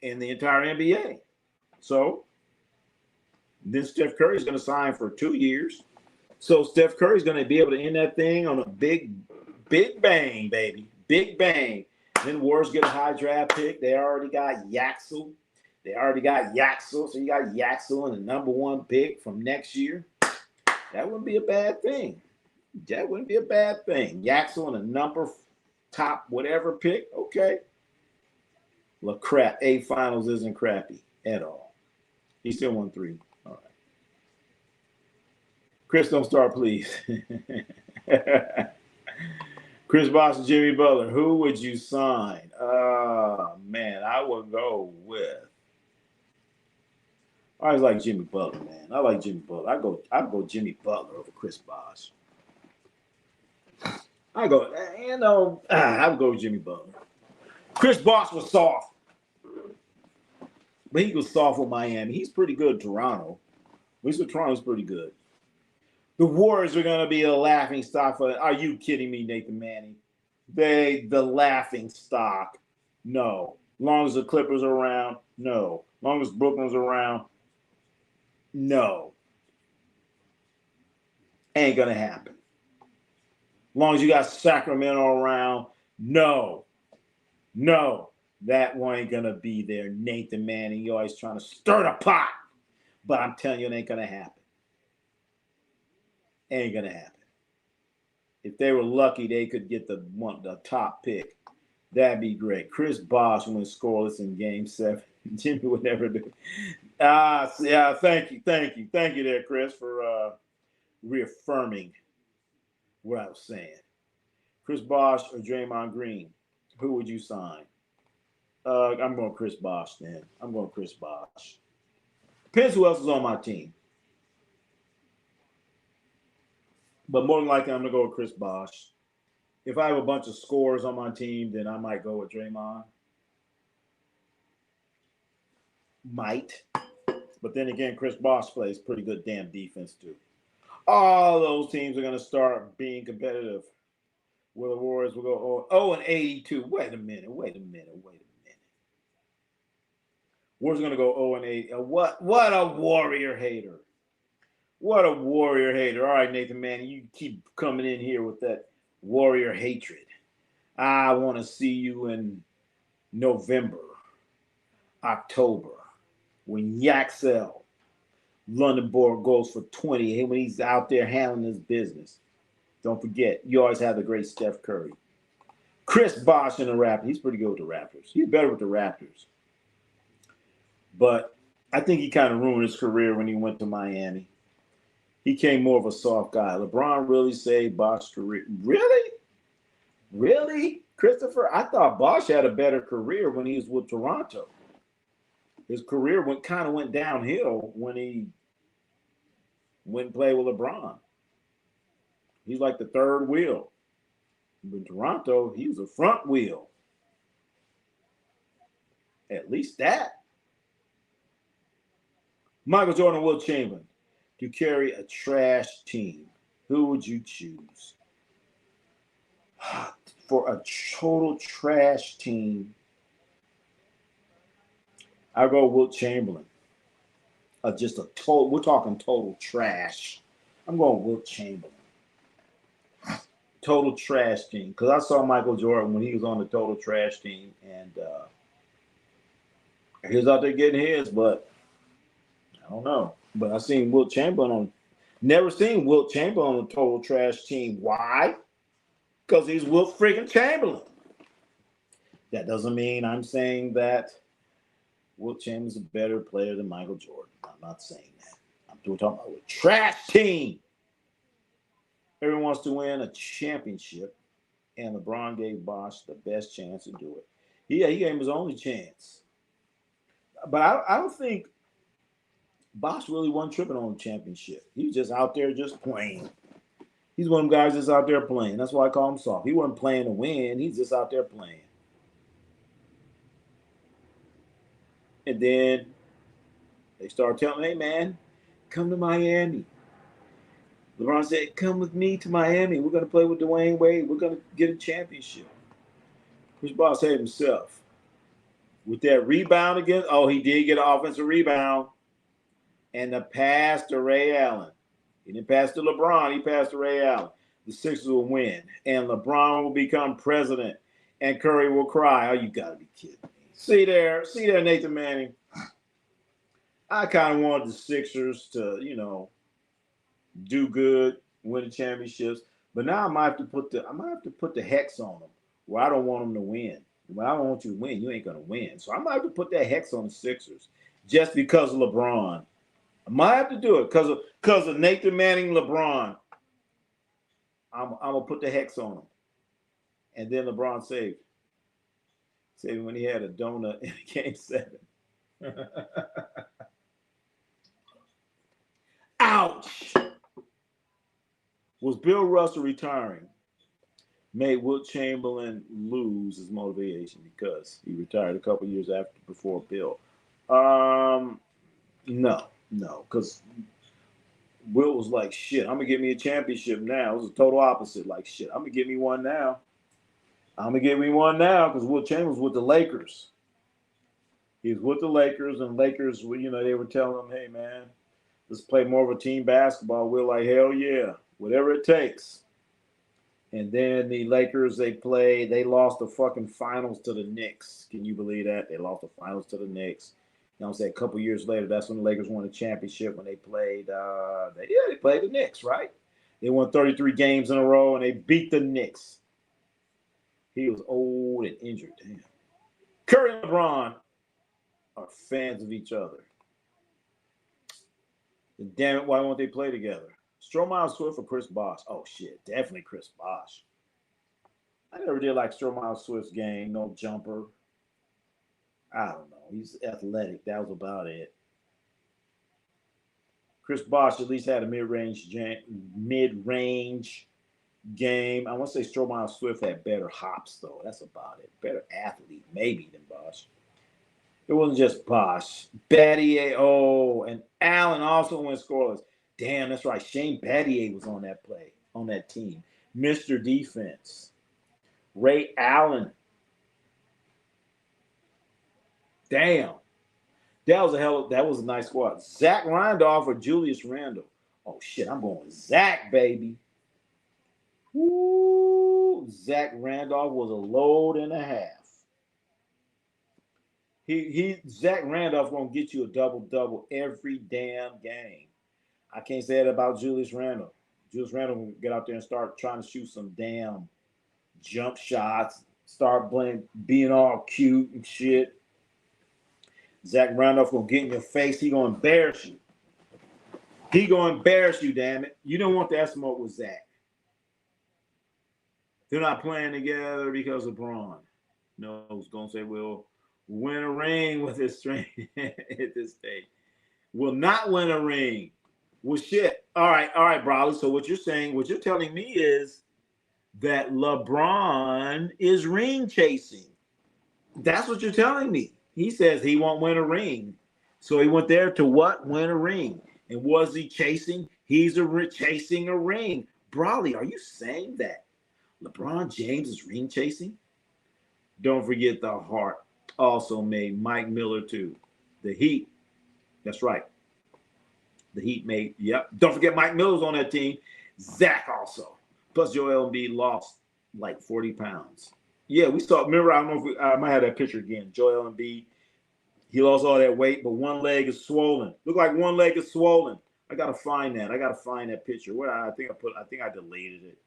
in the entire NBA. So then Steph Curry is going to sign for 2 years. So Steph Curry is going to be able to end that thing on a big bang, baby. Big bang. Then Warriors get a high draft pick. They already got Yaxel. So you got Yaxel and the number 1 pick from next year. That wouldn't be a bad thing. Yaxel and a number top whatever pick. Okay. Well, crap. 8 finals isn't crappy at all. He still won 3. All right. Chris, don't start, please. Chris Bosh and Jimmy Butler. Who would you sign? Man, I would go with. I always like Jimmy Butler, man. I like Jimmy Butler. I'd go Jimmy Butler over Chris Bosh. I would go with Jimmy Butler. Chris Bosh was soft. But he was soft with Miami. He's pretty good in Toronto. At least with Toronto's pretty good. The Warriors are going to be a laughing stock for. Are you kidding me, Nathan Manning? The laughing stock. No. Long as the Clippers are around, no. Long as Brooklyn's around, no. Ain't going to happen. Long as you got Sacramento around, no. That one ain't going to be there. Nathan Manning, you're always trying to stir the pot. But I'm telling you, it ain't going to happen. Ain't going to happen. If they were lucky, they could get the top pick. That'd be great. Chris Bosh went scoreless in Game 7. Jimmy would never do. Yeah. Thank you there, Chris, for reaffirming what I was saying. Chris Bosh or Draymond Green, who would you sign? I'm going Chris Bosh, then. I'm going Chris Bosh. Depends who else is on my team. But more than likely, I'm going to go with Chris Bosh. If I have a bunch of scorers on my team, then I might go with Draymond. Might. But then again, Chris Bosh plays pretty good damn defense, too. All those teams are going to start being competitive. Well, the Warriors will go 0-82. Wait a minute. Warriors going to go 0-8. What a Warrior hater. What a Warrior hater. All right, Nathan Manning, you keep coming in here with that Warrior hatred. I want to see you in November, October, when Yaxel, London Board goes for 20, when he's out there handling his business. Don't forget, you always have the great Steph Curry. Chris Bosh in the Raptors. He's pretty good with the Raptors. He's better with the Raptors. But I think he kind of ruined his career when he went to Miami. He became more of a soft guy. LeBron really saved Bosh's career. Really? Really? Christopher, I thought Bosh had a better career when he was with Toronto. His career went downhill when he went and played with LeBron. He's like the third wheel. In Toronto, he was a front wheel. At least that. Michael Jordan, Will Chamberlain, to carry a trash team. Who would you choose? For a total trash team, I'll go Wilt Chamberlain. Just a total, we're talking total trash. I'm going Wilt Chamberlain. Total trash team. Because I saw Michael Jordan when he was on the total trash team, and he was out there getting his, but I don't know. But I seen Wilt Chamberlain on, never seen Wilt Chamberlain on a total trash team. Why? Because he's Wilt freaking Chamberlain. That doesn't mean I'm saying that Wilt Chamberlain's a better player than Michael Jordan. I'm not saying that. I'm talking about a trash team. Everyone wants to win a championship, and LeBron gave Bosh the best chance to do it. Yeah, he gave him his only chance. But I don't think Bosh really wasn't tripping on the championship. He was just out there just playing. He's one of them guys that's out there playing. That's why I call him soft. He wasn't playing to win. He's just out there playing. And then they started telling him, hey, man, come to Miami. LeBron said, come with me to Miami. We're going to play with Dwayne Wade. We're going to get a championship. Chris Bosh said himself. With that rebound again, he did get an offensive rebound. And the pass to Ray Allen. He didn't pass to LeBron. He passed to Ray Allen. The Sixers will win. And LeBron will become president. And Curry will cry. Oh, you got to be kidding me. See there, Nathan Manning. I kind of wanted the Sixers to, do good, win the championships. But now I might have to put the hex on them where I don't want them to win. When I don't want you to win, you ain't gonna win. So I might have to put that hex on the Sixers just because of LeBron. I might have to do it because of Nathan Manning, LeBron. I'm gonna put the hex on him. And then LeBron saved when he had a donut in Game 7. Ouch! Was Bill Russell retiring made Wilt Chamberlain lose his motivation because he retired a couple years before Bill? No, because Wilt was like, shit, I'm going to get me a championship now. It was a total opposite. Like, shit, I'm going to get me one now. Because Wilt Chamberlain was with the Lakers. He was with the Lakers, and Lakers, they were telling him, hey, man, let's play more of a team basketball. We're like, hell yeah, whatever it takes. And then the Lakers, they lost the fucking finals to the Knicks. Can you believe that? They lost the finals to the Knicks. You know what I'm saying? A couple years later, that's when the Lakers won a championship when they played, they played the Knicks, right? They won 33 games in a row, and they beat the Knicks. He was old and injured. Damn. Curry and LeBron are fans of each other. And damn it, why won't they play together? Stromae Swift or Chris Bosh? Oh, shit, definitely Chris Bosh. I never did like Stromae Swift's game, no jumper. I don't know. He's athletic. That was about it. Chris Bosh at least had a mid-range game. I want to say Stromae Swift had better hops, though. That's about it. Better athlete, maybe, than Bosh. It wasn't just Bosh. Battier, and Allen also went scoreless. Damn, that's right. Shane Battier was on that team. Mr. Defense. Ray Allen. Damn. That was a nice squad. Zach Randolph or Julius Randle? Oh, shit, I'm going with Zach, baby. Woo! Zach Randolph was a load and a half. Zach Randolph gonna get you a double-double every damn game. I can't say that about Julius Randle. Julius Randle will get out there and start trying to shoot some damn jump shots, start being all cute and shit. Zach Randolph gonna get in your face. He gonna embarrass you. Damn it. You don't want that smoke with Zach. They're not playing together because of Braun. No, I was gonna say we'll win a ring with this strength at this stage. Will not win a ring. Well, shit. All right, Bradley. So what you're saying, what you're telling me is that LeBron is ring chasing. That's what you're telling me. He says he won't win a ring. So he went there to what? Win a ring. And was he chasing? Chasing a ring. Brawley, are you saying that LeBron James is ring chasing? Don't forget the Heart also made Mike Miller too. The Heat. That's right. The Heat made, yep. Don't forget Mike Miller's on that team. Zach also. Plus Joel Embiid lost like 40 pounds. Yeah, we saw. Remember, I don't know if I might have that picture again. Joel Embiid, he lost all that weight, but one leg is swollen. Look like one leg is swollen. I gotta find that. I gotta find that picture. Where I think I deleted it.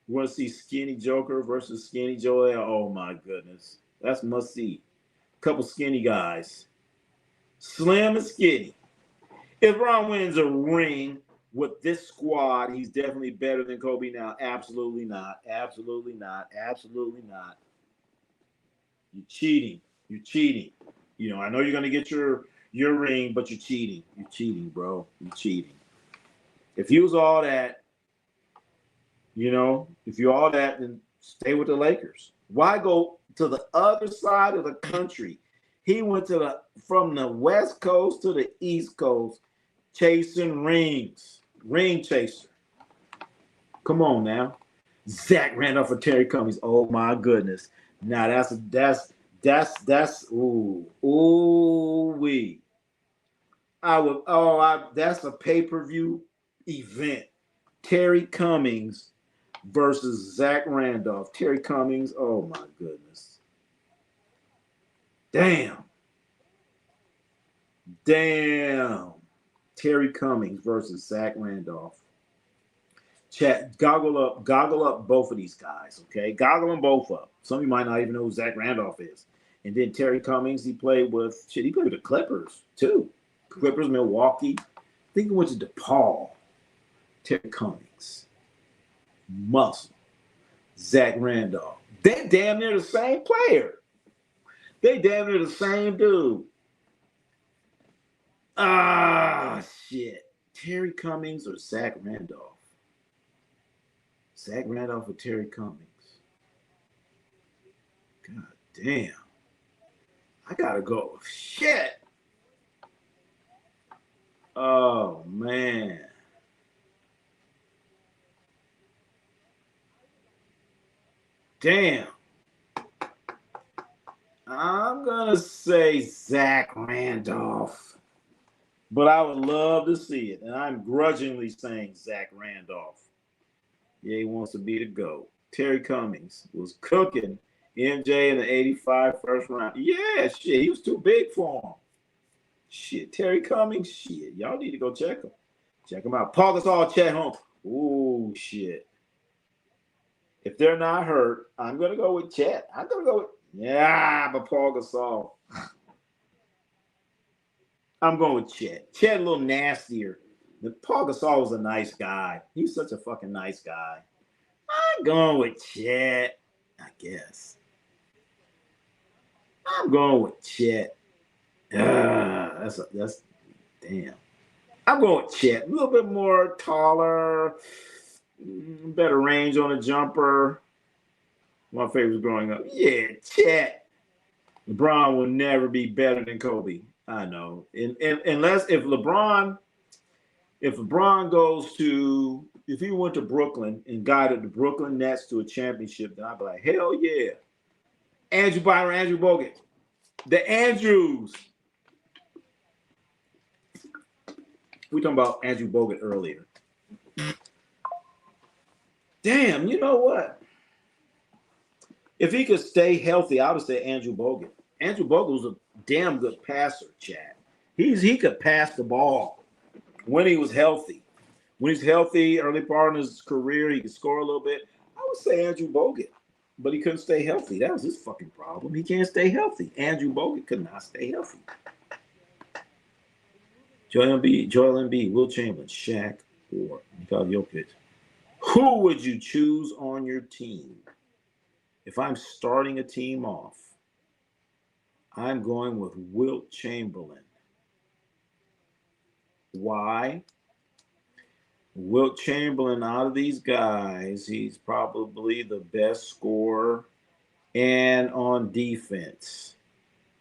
You want to see Skinny Joker versus Skinny Joel? Oh my goodness, that's must see. Couple skinny guys, slim and skinny. If Ron wins a ring with this squad, he's definitely better than Kobe now. Absolutely not. Absolutely not. Absolutely not. You're cheating. You're cheating. You know, I know you're gonna get your ring, but you're cheating. You're cheating, bro. You're cheating. If you was all that, you know, if you're all that, then stay with the Lakers. Why go to the other side of the country? He went from the West Coast to the East Coast, chasing rings. Ring chaser. Come on now. Zach Randolph for Terry Cummings. Oh my goodness. Now that's wee. That's a pay-per-view event. Terry Cummings versus Zach Randolph. Terry Cummings. Oh my goodness. Damn. Terry Cummings versus Zach Randolph. Chat, goggle up both of these guys, okay? Goggle them both up. Some of you might not even know who Zach Randolph is. And then Terry Cummings, he played with the Clippers, too. Clippers, Milwaukee. I think he went to DePaul. Terry Cummings. Muscle. Zach Randolph. They damn near the same player. They damn near the same dude. Shit. Terry Cummings or Zach Randolph? Zach Randolph or Terry Cummings? God damn. I gotta go. Shit. Oh, man. Damn. I'm gonna say Zach Randolph. But I would love to see it. And I'm grudgingly saying Zach Randolph. Yeah, he wants to be the GOAT. Terry Cummings was cooking MJ in the 85 first round. Yeah, shit. He was too big for him. Shit. Terry Cummings, shit. Y'all need to go check him. Check him out. Paul Gasol, Chet Holmes. Ooh, shit. If they're not hurt, I'm going to go with Chet. I'm going to go with, but Paul Gasol. I'm going with Chet. Chet a little nastier. Paul Gasol was a nice guy. He's such a fucking nice guy. I'm going with Chet, I guess. I'm going with Chet. That's damn. I'm going with Chet. A little bit more taller, better range on a jumper. My favorite growing up. Yeah, Chet. LeBron will never be better than Kobe. I know. Unless if LeBron goes to, if he went to Brooklyn and guided the Brooklyn Nets to a championship, then I'd be like, hell yeah. Andrew Byron, Andrew Bogut. The Andrews. We talking about Andrew Bogut earlier. Damn, you know what? If he could stay healthy, I would say Andrew Bogut. Andrew Bogut was a damn good passer, Chad. He could pass the ball when he was healthy. When he's healthy, early part in his career, he could score a little bit. I would say Andrew Bogut, but he couldn't stay healthy. That was his fucking problem. He can't stay healthy. Andrew Bogut could not stay healthy. Joel Embiid, Will Chamberlain, Shaq, or Nikola Jokic. Who would you choose on your team? If I'm starting a team off, I'm going with Wilt Chamberlain. Why? Wilt Chamberlain, out of these guys, he's probably the best scorer and on defense.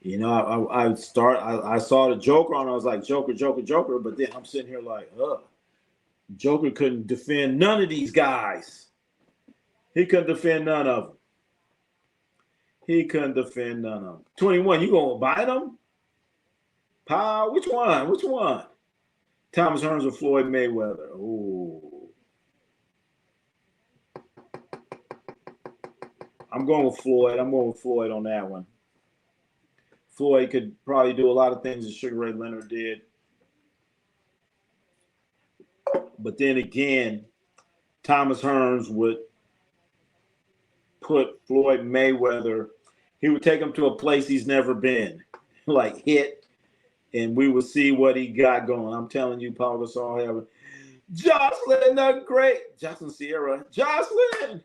You know, I saw the Joker on. I was like, Joker, Joker, Joker. But then I'm sitting here like, Joker couldn't defend none of these guys. He couldn't defend none of them. He couldn't defend none of them. 21, you gonna buy them? Powell, which one? Which one? Thomas Hearns or Floyd Mayweather? Oh, I'm going with Floyd. I'm going with Floyd on that one. Floyd could probably do a lot of things that Sugar Ray Leonard did. But then again, Thomas Hearns would put Floyd Mayweather, he would take him to a place he's never been, like hit, and we would see what he got going. I'm telling you, Paul Gasol have Jocelyn the Great, Jocelyn Sierra, Jocelyn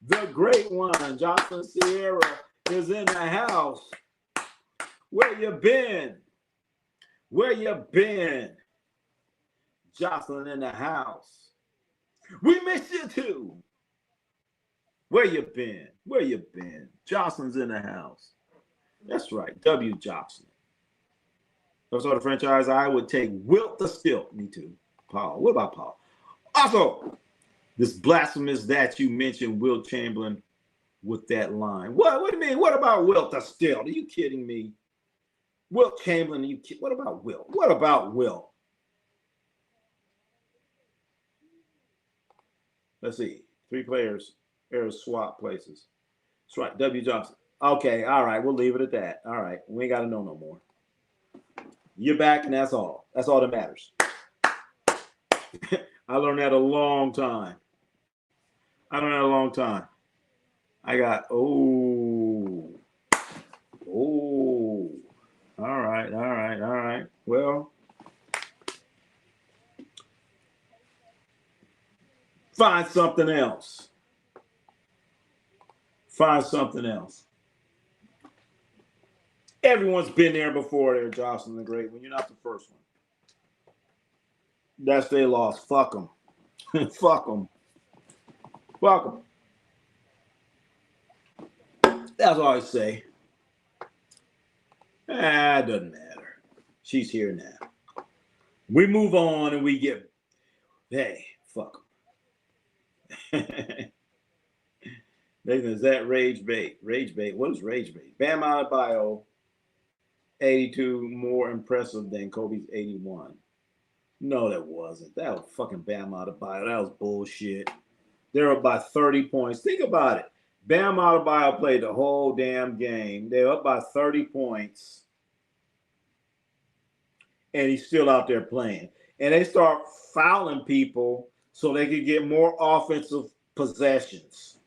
the Great one, Jocelyn Sierra is in the house. Where you been? Where you been? Jocelyn in the house. We miss you too. Where you been? Where you been? Jocelyn's in the house. That's right. W. Jocelyn. Those are the franchise I would take. Wilt the Stilt. Me too. Paul. What about Paul? Also, this blasphemous that you mentioned Wilt Chamberlain with that line. What do you mean? What about Wilt the Stilt? Are you kidding me? Wilt Chamberlain, what about Wilt? What about Wilt? Let's see. 3 players. Errors swap places. That's right. W. Johnson. Okay. All right. We'll leave it at that. All right. We ain't got to know no more. You're back, and that's all. That's all that matters. I learned that a long time. I got, All right. Well, find something else. Everyone's been there before there, Jocelyn the Great. When you're not the first one. That's their loss. Fuck them. Fuck them. That's all I say. It doesn't matter. She's here now. We move on and we get, hey, fuck them. Is that rage bait? Rage bait. What is rage bait? Bam Adebayo, 82 more impressive than Kobe's 81. No, that wasn't. That was fucking Bam Adebayo. That was bullshit. They're up by 30 points. Think about it. Bam Adebayo played the whole damn game. They're up by 30 points. And he's still out there playing. And they start fouling people so they could get more offensive possessions.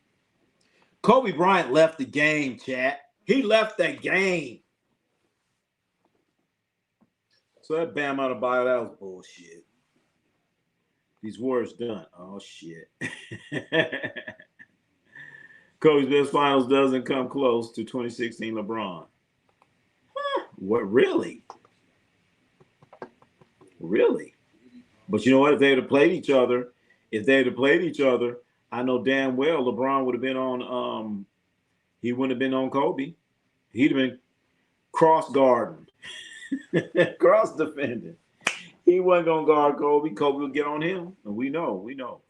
Kobe Bryant left the game, chat. He left the game. So that Bam Adebayo, that was bullshit. These Warriors done. Oh, shit. Kobe's best finals doesn't come close to 2016 LeBron. Huh. What, really? Really? But you know what? If they would have played each other, I know damn well LeBron would have been on, he wouldn't have been on Kobe. He'd have been cross-guarding, cross-defending. He wasn't going to guard Kobe. Kobe would get on him. And we know.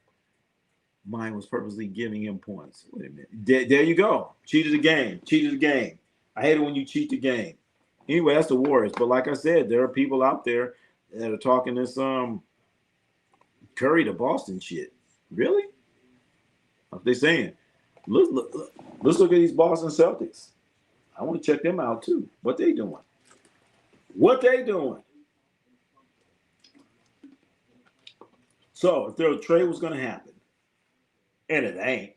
Mine was purposely giving him points. Wait a minute. There you go. Cheated the game. I hate it when you cheat the game. Anyway, that's the Warriors. But like I said, there are people out there that are talking this Curry to Boston shit. Really? What they saying? Let's look at these Boston Celtics. I want to check them out too. What they doing? So if their trade was going to happen, and it ain't,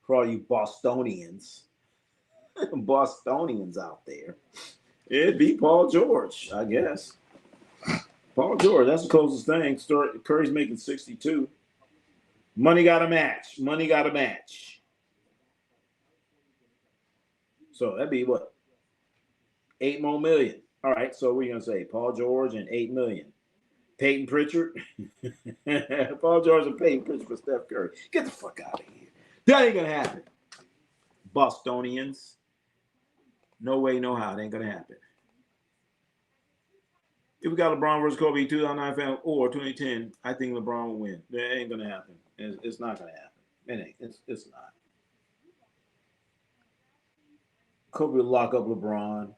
for all you Bostonians out there, it'd be Paul George, I guess. Paul George, that's the closest thing. Curry's making 62. Money got to match. Money got to match. So that'd be what? 8 more million. All right. So what are you gonna say? Paul George and 8 million. Peyton Pritchard. Paul George and Peyton Pritchard for Steph Curry. Get the fuck out of here. That ain't gonna happen. Bostonians. No way, no how. It ain't gonna happen. If we got LeBron versus Kobe 2009 or 2010, I think LeBron will win. That ain't gonna happen. It's not gonna happen. It ain't. It's not. Kobe would lock up LeBron.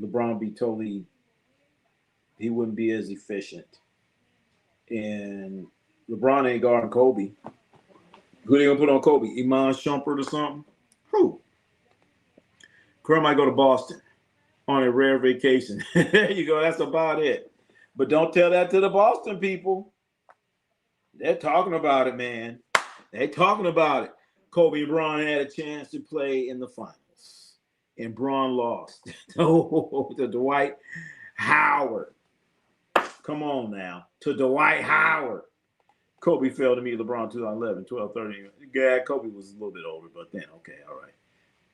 LeBron be totally. He wouldn't be as efficient. And LeBron ain't guarding Kobe. Who they gonna put on Kobe? Iman Shumpert or something? Who? Curry might go to Boston on a rare vacation. There you go. That's about it. But don't tell that to the Boston people. They're talking about it, man. They're talking about it. Kobe and Bron had a chance to play in the finals, and Bron lost to Dwight Howard. Come on now. To Dwight Howard. Kobe failed to meet LeBron 2011, 12, 13. Yeah, Kobe was a little bit older, but then, okay, all right.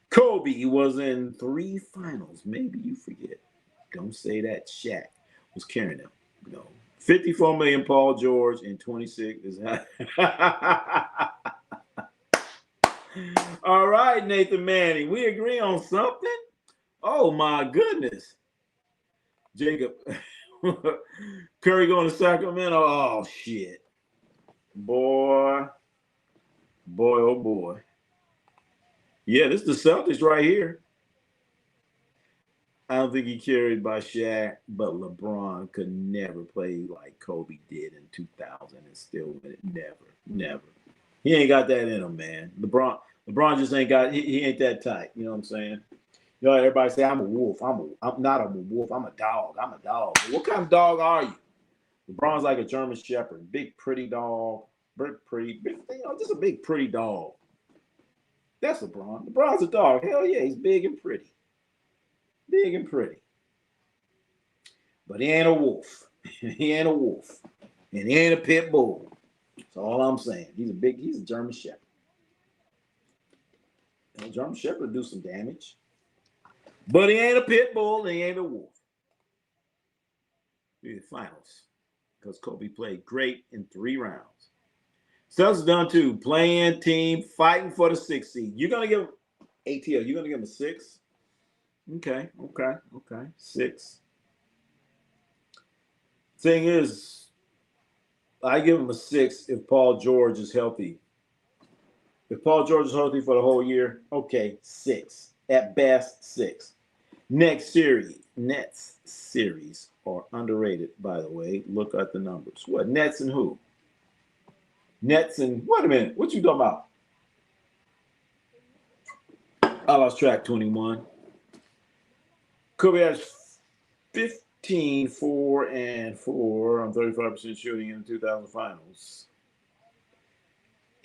Kobe was in 3 finals. Maybe you forget. Don't say that Shaq was carrying them. No. 54 million Paul George and 26 is all right, Nathan Manning. We agree on something? Oh my goodness. Jacob. Curry going to Sacramento. Oh shit. Boy, oh boy. Yeah, this is the Celtics right here. I don't think he carried by Shaq, but LeBron could never play like Kobe did in 2000 and still win it. Never. He ain't got that in him, man. LeBron just ain't got. He ain't that tight. You know what I'm saying? You know, everybody say I'm a wolf. I'm not a wolf. I'm a dog. What kind of dog are you? LeBron's like a German Shepherd, big pretty dog, pretty, just a big pretty dog. That's LeBron. LeBron's a dog. Hell yeah, he's big and pretty. But he ain't a wolf. He ain't a wolf. And he ain't a pit bull. That's all I'm saying. He's a German Shepherd. And a German Shepherd do some damage. But he ain't a pit bull and he ain't a wolf. The finals. Because Kobe played great in 3 rounds. Celtics done too. Playing team, fighting for the 6th seed. You're going to give ATL, you're going to give him a 6? Okay. 6. Thing is, I give him a 6 if Paul George is healthy. If Paul George is healthy for the whole year, okay, 6. At best, 6. Nets series are underrated, by the way. Look at the numbers. What? Nets and who? Nets and, wait a minute. What you talking about? I lost track, 21. Kobe has 15, 4, and 4 on 35% shooting in the 2000 finals.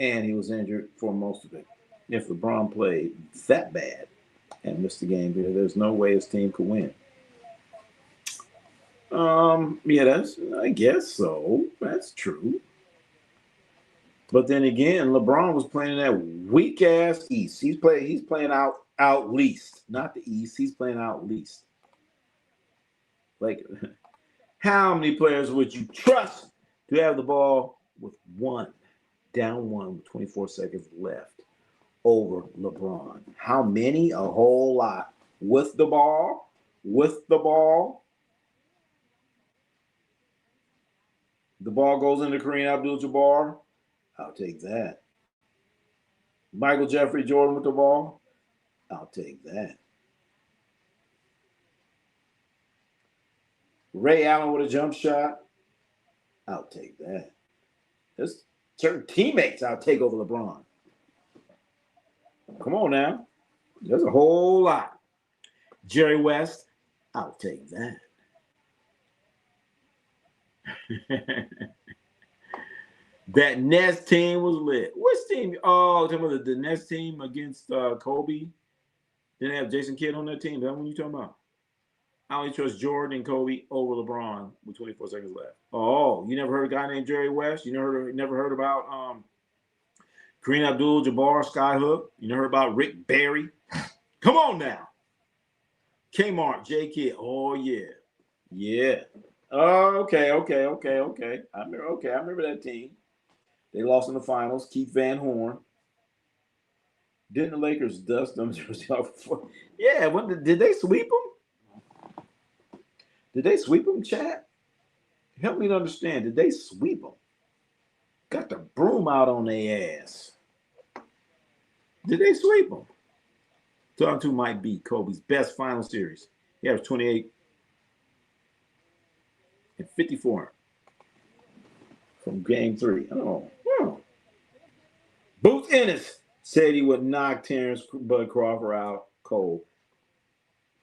And he was injured for most of it. If LeBron played that bad and missed the game, there's no way his team could win. Yeah, I guess so. That's true. But then again, LeBron was playing in that weak ass East. He's playing out least, not the East. He's playing out least. Like, how many players would you trust to have the ball with down one with 24 seconds left over LeBron? How many? A whole lot. With the ball. The ball goes into Kareem Abdul-Jabbar. I'll take that. Michael Jeffrey Jordan with the ball. I'll take that. Ray Allen with a jump shot. I'll take that. There's certain teammates I'll take over LeBron. Come on now. There's a whole lot. Jerry West. I'll take that. That Nets team was lit. Which team? Oh, talking about the Nets team against Kobe. Didn't have Jason Kidd on that team. That one you talking about? I only trust Jordan and Kobe over LeBron with 24 seconds left. Oh, you never heard a guy named Jerry West? You never heard about Kareem Abdul-Jabbar, Skyhook? You never heard about Rick Barry? Come on now. Kmart, J Kidd. Oh yeah. Yeah. Oh, okay. I remember that team. They lost in the finals. Keith Van Horn. Didn't the Lakers dust them? Yeah. Did they sweep them? Did they sweep them, Chad? Help me to understand. Did they sweep them? Got the broom out on their ass. Did they sweep them? Talking to might be Kobe's best final series. He averaged 28 and 54 from game 3. Oh. Boots Ennis said he would knock Terrence Bud Crawford out cold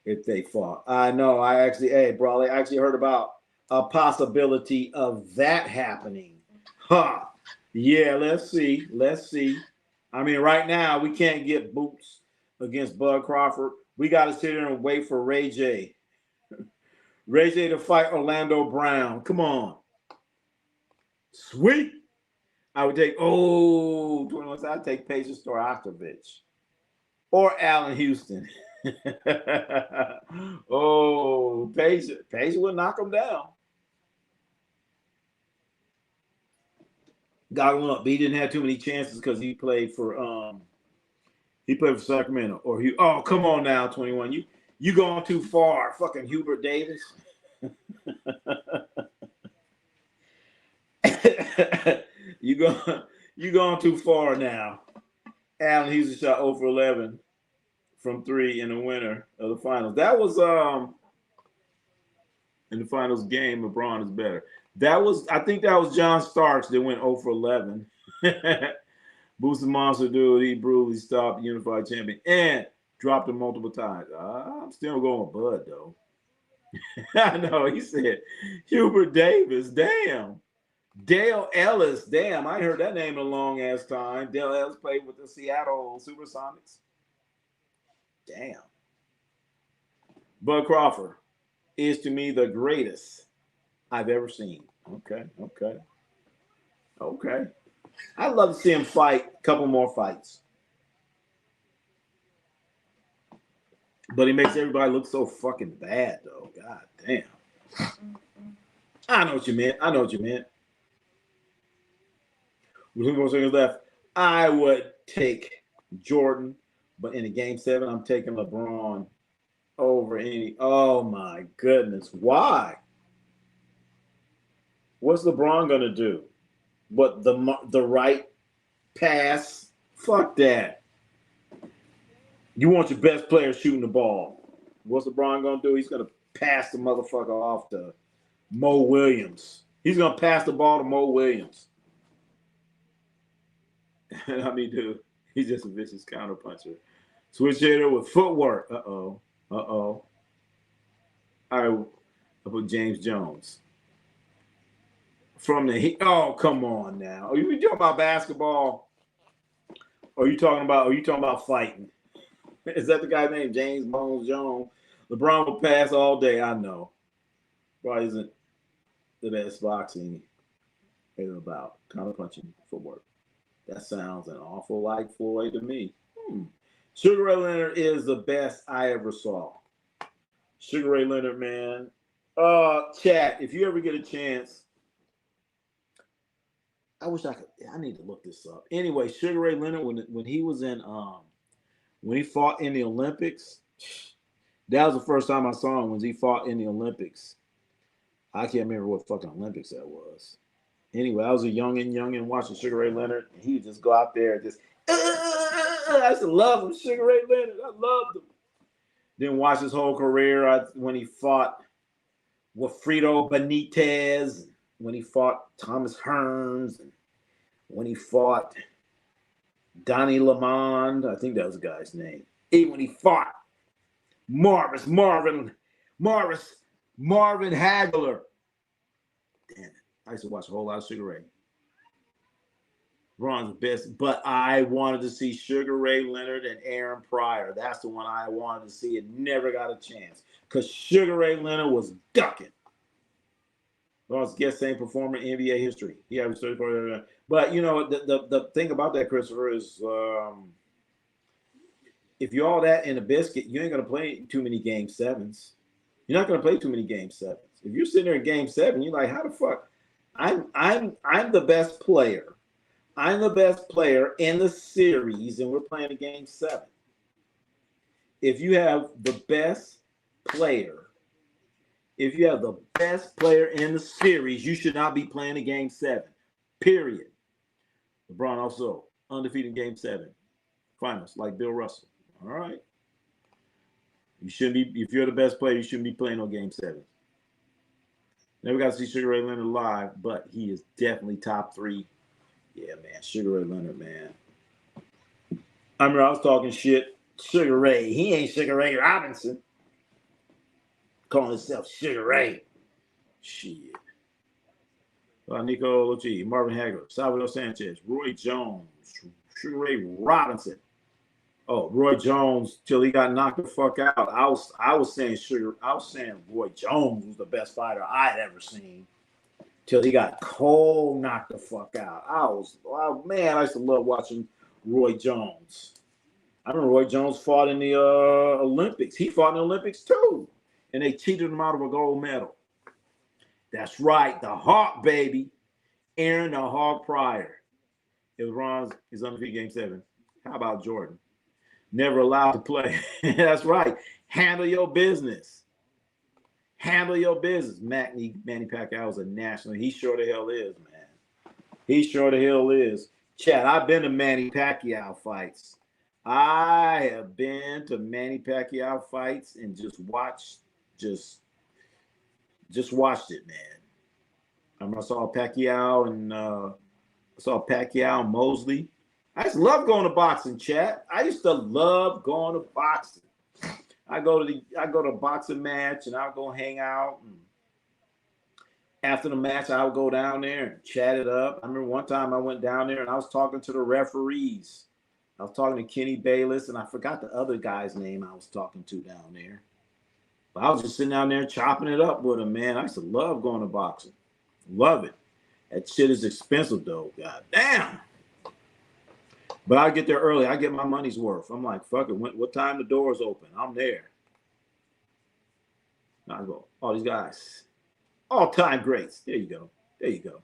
if they fought. I know. I actually heard about a possibility of that happening. Huh. Yeah, let's see. I mean, right now, we can't get Boots against Bud Crawford. We got to sit here and wait for Ray J. Ray J to fight Orlando Brown. Come on. Sweet. I would take, 21. I'd take Peja Stojakovic or Allen Houston. Peja would knock him down. Got him up. But he didn't have too many chances because he played for Sacramento. Come on now, 21. You going too far, fucking Hubert Davis. You going too far now. Allen Houston shot 0 for 11 from 3 in the winner of the finals. That was in the finals game. LeBron is better. I think that was John Starks that went 0 for 11. Boosted Monster dude, he brutally stopped the unified champion and dropped him multiple times. I'm still going with Bud though. I know, he said Hubert Davis. Damn. Dale Ellis. Damn, I heard that name in a long ass time. Dale Ellis played with the Seattle Supersonics. Damn. Bud Crawford is to me the greatest I've ever seen. Okay. I'd love to see him fight a couple more fights. But he makes everybody look so fucking bad, though. God damn. I know what you meant. With 2 more seconds left, I would take Jordan. But in the game 7, I'm taking LeBron over any. Oh, my goodness. Why? What's LeBron going to do? What, the right pass? Fuck that. You want your best player shooting the ball. What's LeBron going to do? He's going to pass the motherfucker off to Mo Williams. He's going to pass the ball to Mo Williams. I mean, dude, he's just a vicious counterpuncher. Switch hitter with footwork. Uh-oh. All right, I'll put James Jones. From the heat. Oh, come on now. Are you talking about basketball? Or are you talking about fighting? Is that the guy named James Bones Jones? LeBron will pass all day, I know. Probably isn't the best boxing about counterpunching footwork. That sounds an awful like Floyd to me. Sugar Ray Leonard is the best I ever saw. Sugar Ray Leonard, man. Chat, if you ever get a chance, I need to look this up. Anyway, Sugar Ray Leonard, when he was in when he fought in the Olympics, that was the first time I saw him when he fought in the Olympics. I can't remember what fucking Olympics that was. Anyway, I was a youngin' watching Sugar Ray Leonard, and he would just go out there and just, I used to love him, Sugar Ray Leonard. I loved him. Then watch his whole career when he fought Wilfredo Benitez, when he fought Thomas Hearns, and when he fought Donnie Lamond, I think that was the guy's name. Even when he fought Marvin Hagler. Damn it. I used to watch a whole lot of Sugar Ray. Ron's the best, but I wanted to see Sugar Ray Leonard and Aaron Pryor. That's the one I wanted to see. It never got a chance because Sugar Ray Leonard was ducking. Ron's guest same performer in NBA history. He averaged 34. But you know the thing about that, Christopher, is if you're all that in a biscuit, you ain't gonna play too many game sevens. You're not gonna play too many game sevens. If you're sitting there in game seven, you're like, how the fuck? I'm the best player. I'm the best player in the series, and we're playing a game seven. If you have the best player, if you have the best player in the series, you should not be playing a game seven. Period. LeBron also undefeated game seven finals, like Bill Russell. All right. You shouldn't be, if you're the best player, you shouldn't be playing on game seven. Never got to see Sugar Ray Leonard live, but he is definitely top three. Yeah, man, Sugar Ray Leonard, man. I remember I was talking shit. Sugar Ray, he ain't Sugar Ray Robinson. Calling himself Sugar Ray. Shit. Nico Luchi, Marvin Hagler, Salvador Sanchez, Roy Jones, Sugar Ray Robinson. Oh, Roy Jones till he got knocked the fuck out. I was saying Roy Jones was the best fighter I had ever seen. Till he got cold knocked the fuck out. I used to love watching Roy Jones. I remember Roy Jones fought in the Olympics. He fought in the Olympics too. And they cheated him out of a gold medal. That's right, the Hawk, baby. Aaron the Hawk Pryor. It was Ron's his undefeated game seven. How about Jordan? Never allowed to play. That's right. Handle your business. Handle your business. Manny Pacquiao is a national. He sure the hell is, man. He sure the hell is. Chad, I've been to Manny Pacquiao fights. I have been to Manny Pacquiao fights and just watched it, man. I saw Pacquiao and Mosley. I just love going to boxing, chat. I used to love going to boxing. I go to a boxing match and I'll go hang out. And after the match, I would go down there and chat it up. I remember one time I went down there and I was talking to the referees. I was talking to Kenny Bayless, and I forgot the other guy's name I was talking to down there. But I was just sitting down there chopping it up with him, man. I used to love going to boxing. Love it. That shit is expensive, though. God damn. But I get there early. I get my money's worth. I'm like, fuck it. What time the doors open? I'm there. I go, all these guys. All-time greats. There you go. There you go.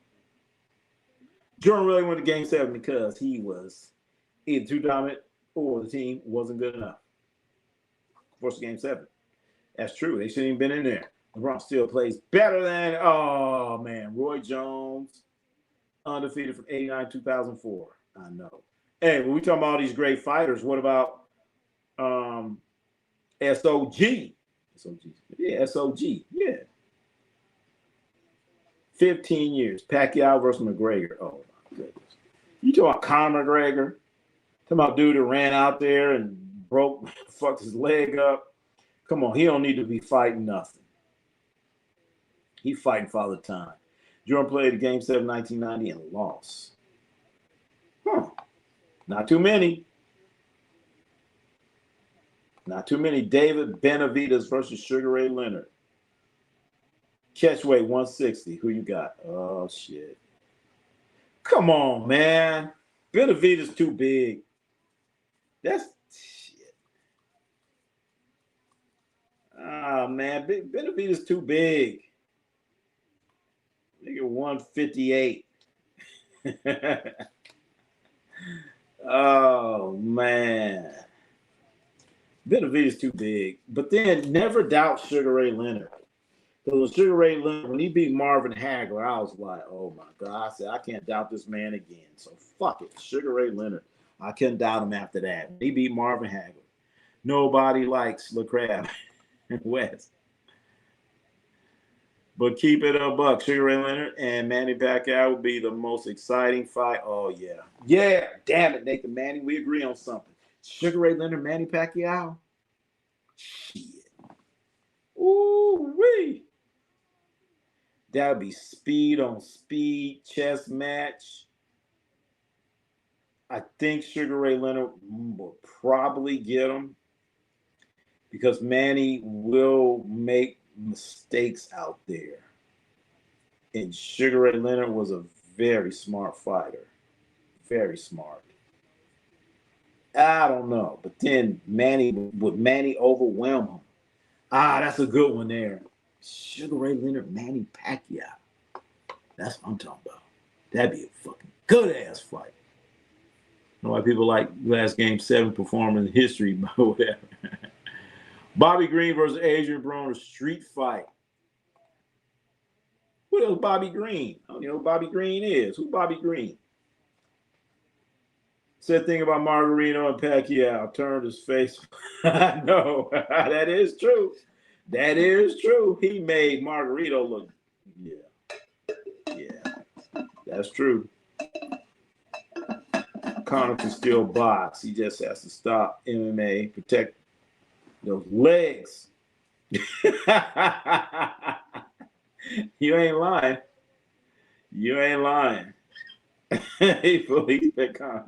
Jordan really went to game seven because he was either too dominant or the team wasn't good enough. Forced game seven. That's true. They shouldn't even been in there. LeBron still plays better than, oh, man, Roy Jones, undefeated from 89 2004. I know. Hey, when we talking about all these great fighters, what about SOG? SOG. Yeah, SOG. Yeah. 15 years. Pacquiao versus McGregor. Oh, my goodness. You talking about Conor McGregor? Talking about dude that ran out there and fucked his leg up. Come on, he don't need to be fighting nothing. He fighting Father Time. Jordan played Game 7 1990 and lost. Huh. Not too many. Not too many. David Benavidez versus Sugar Ray Leonard. Catchweight 160. Who you got? Oh, shit. Come on, man. Benavidez too big. That's shit. Oh, man. Benavidez too big. Nigga 158. Oh, man. Benavidez too big. But then never doubt Sugar Ray Leonard. Because Sugar Ray Leonard, when he beat Marvin Hagler, I was like, oh, my God. I said, I can't doubt this man again. So, fuck it. Sugar Ray Leonard. I couldn't doubt him after that. He beat Marvin Hagler. Nobody likes LeCrab West. But keep it a buck. Sugar Ray Leonard and Manny Pacquiao would be the most exciting fight. Oh, yeah. Yeah. Damn it, Nathan Manny. We agree on something. Sugar Ray Leonard, Manny Pacquiao. Shit. Ooh-wee. That would be speed on speed chess match. I think Sugar Ray Leonard will probably get him because Manny will make mistakes out there. And Sugar Ray Leonard was a very smart fighter. Very smart. I don't know. But then would Manny overwhelm him? That's a good one there. Sugar Ray Leonard, Manny Pacquiao. That's what I'm talking about. That'd be a fucking good ass fight. I know why people like last Game 7 performance in history, but whatever. Bobby Green versus Adrian Broner street fight. What else Bobby Green? I don't know who Bobby Green is. Who Bobby Green? Said thing about Margarito and Pacquiao. Turned his face. I know. That is true. That is true. He made Margarito look. Yeah. That's true. Conor can still box. He just has to stop MMA, protect those legs. You ain't lying. You ain't lying. He fully Conor.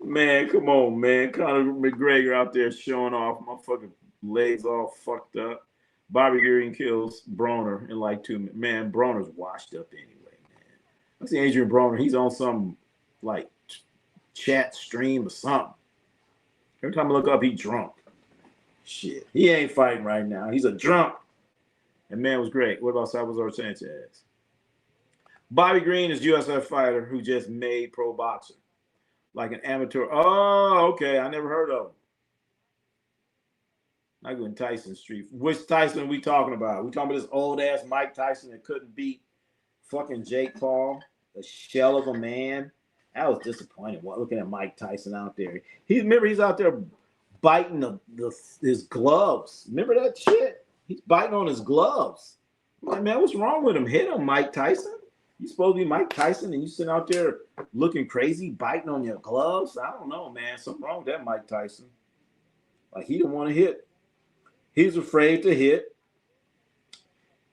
Man, come on, man. Conor McGregor out there showing off. My fucking legs all fucked up. Bobby Green kills Broner in like 2 minutes. Man, Broner's washed up anyway, man. I see Adrian Broner. He's on some like chat stream or something. Every time I look up, he drunk. Shit. He ain't fighting right now. He's a drunk. And man was great. What about Salvador Sanchez? Bobby Green is USF fighter who just made pro boxer. Like an amateur. Oh, okay. I never heard of him. Not going Tyson Street. Which Tyson are we talking about? We talking about this old ass Mike Tyson that couldn't beat fucking Jake Paul, a shell of a man. I was disappointed looking at Mike Tyson out there. He's out there biting his gloves. Remember that shit? He's biting on his gloves. I'm like, man, what's wrong with him? Hit him, Mike Tyson. You supposed to be Mike Tyson and you sitting out there looking crazy, biting on your gloves? I don't know, man. Something wrong with that Mike Tyson. Like, he didn't want to hit. He's afraid to hit.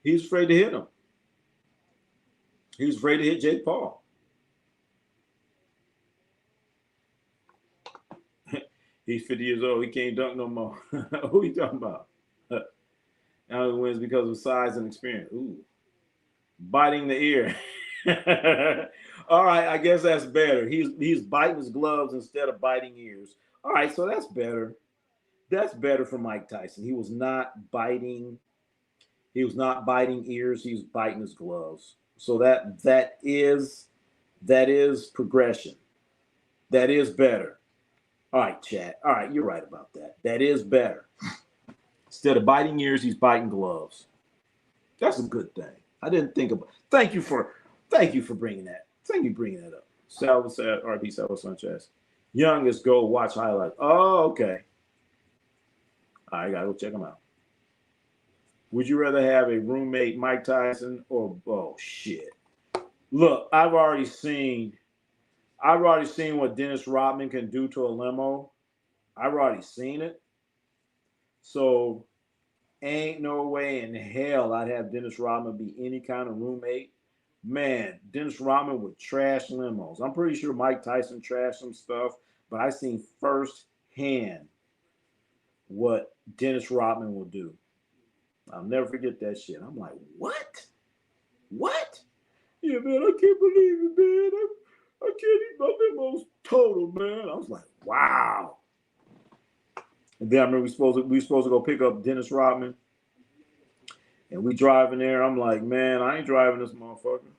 He's afraid to hit him. He was afraid to hit Jake Paul. He's 50 years old. He can't dunk no more. Who are you talking about? Now he wins because of size and experience. Ooh. Biting the ear. All right, I guess that's better. He's biting his gloves instead of biting ears. All right, so that's better. That's better for Mike Tyson. He was not biting ears. He was biting his gloves. So that is progression. That is better. All right, chat. All right, you're right about that. That is better. Instead of biting ears, he's biting gloves. That's a good thing. I didn't think about. Thank you for bringing that. Thank you for bringing that up. Salva said, RP Salva Sanchez. Youngest go watch highlights. Oh, okay. I gotta go check them out. Would you rather have a roommate Mike Tyson or shit? Look, I've already seen what Dennis Rodman can do to a limo. I've already seen it. So ain't no way in hell I'd have Dennis Rodman be any kind of roommate. Man, Dennis Rodman would trash limos. I'm pretty sure Mike Tyson trashed some stuff, but I seen firsthand what Dennis Rodman will do. I'll never forget that shit. I'm like, what? What? Yeah, man, I can't believe it, man. I can't eat my limos total, man. I was like, wow. And then I remember we supposed to go pick up Dennis Rodman. And we driving there. I'm like, man, I ain't driving this motherfucker.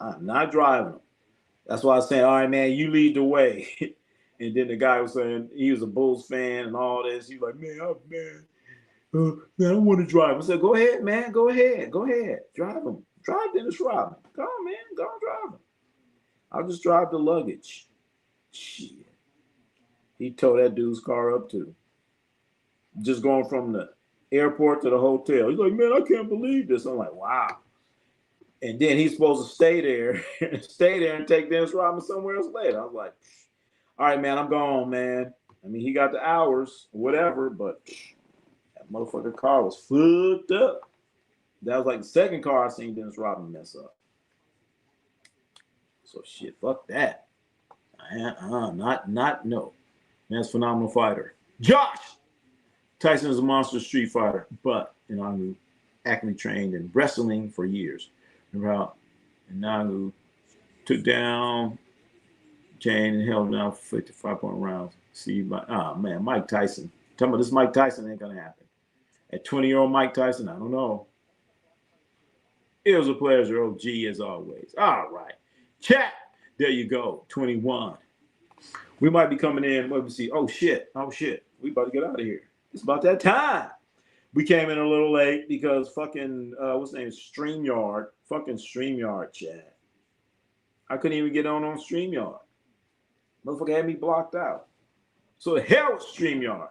I'm not driving him. That's why I was saying, all right, man, you lead the way. And then the guy was saying he was a Bulls fan and all this. He was like, man, I don't want to drive. I said, go ahead, man. Go ahead. Drive him. Drive Dennis Rodman. Go on, man. Go and drive him. I'll just drive the luggage. Shit. He towed that dude's car up too. Just going from the airport to the hotel. He's like, man, I can't believe this. I'm like, wow. And then he's supposed to stay there and take Dennis Rodman somewhere else later. I was like, all right, man, I'm gone, man. I mean, he got the hours, whatever, but that motherfucking car was fucked up. That was like the second car I seen Dennis Rodman mess up. So shit, fuck that. No. That's a phenomenal fighter. Josh Tyson is a monster street fighter, but Ngannou actively trained in wrestling for years. Remember how Ngannou took down Kane and held down 55-point rounds. See, man, Mike Tyson. Talking about this Mike Tyson ain't gonna happen. At 20-year-old Mike Tyson, I don't know. It was a pleasure, OG, as always. All right. Chat. There you go. 21. We might be coming in. What we see? Oh, shit. We about to get out of here. It's about that time. We came in a little late because fucking, what's the name? StreamYard. Fucking StreamYard, chat. I couldn't even get on StreamYard. Motherfucker had me blocked out. So the hell with StreamYard.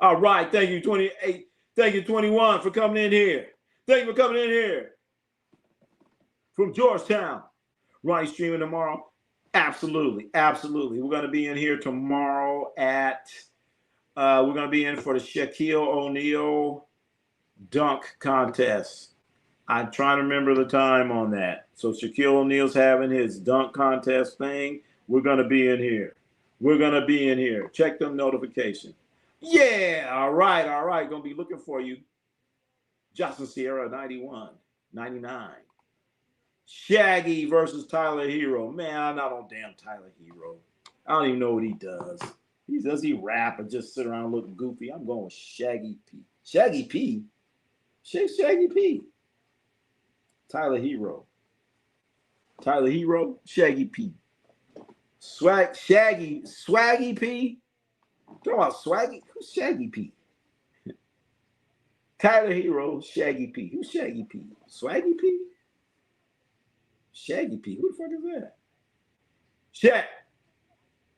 All right. Thank you, 28. Thank you, 21, for coming in here. Thank you for coming in here. From Georgetown. Ronnie streaming tomorrow. Absolutely. We're going to be in here tomorrow at, we're going to be in for the Shaquille O'Neal dunk contest. I'm trying to remember the time on that. So Shaquille O'Neal's having his dunk contest thing. We're going to be in here. Check them notifications. Yeah. All right. Going to be looking for you. Justin Sierra, 91, 99. Shaggy versus Tyler Hero. Man, I'm not on damn Tyler Hero. I don't even know what he does. Does he rap or just sit around looking goofy? I'm going with Shaggy P. Shaggy P? Shaggy P. Tyler Hero. Shaggy P. Swaggy P? Talking about Swaggy? Who's Shaggy P? Tyler Hero, Shaggy P. Who's Shaggy P? Swaggy P? Shaggy P. Who the fuck is that? Shaq.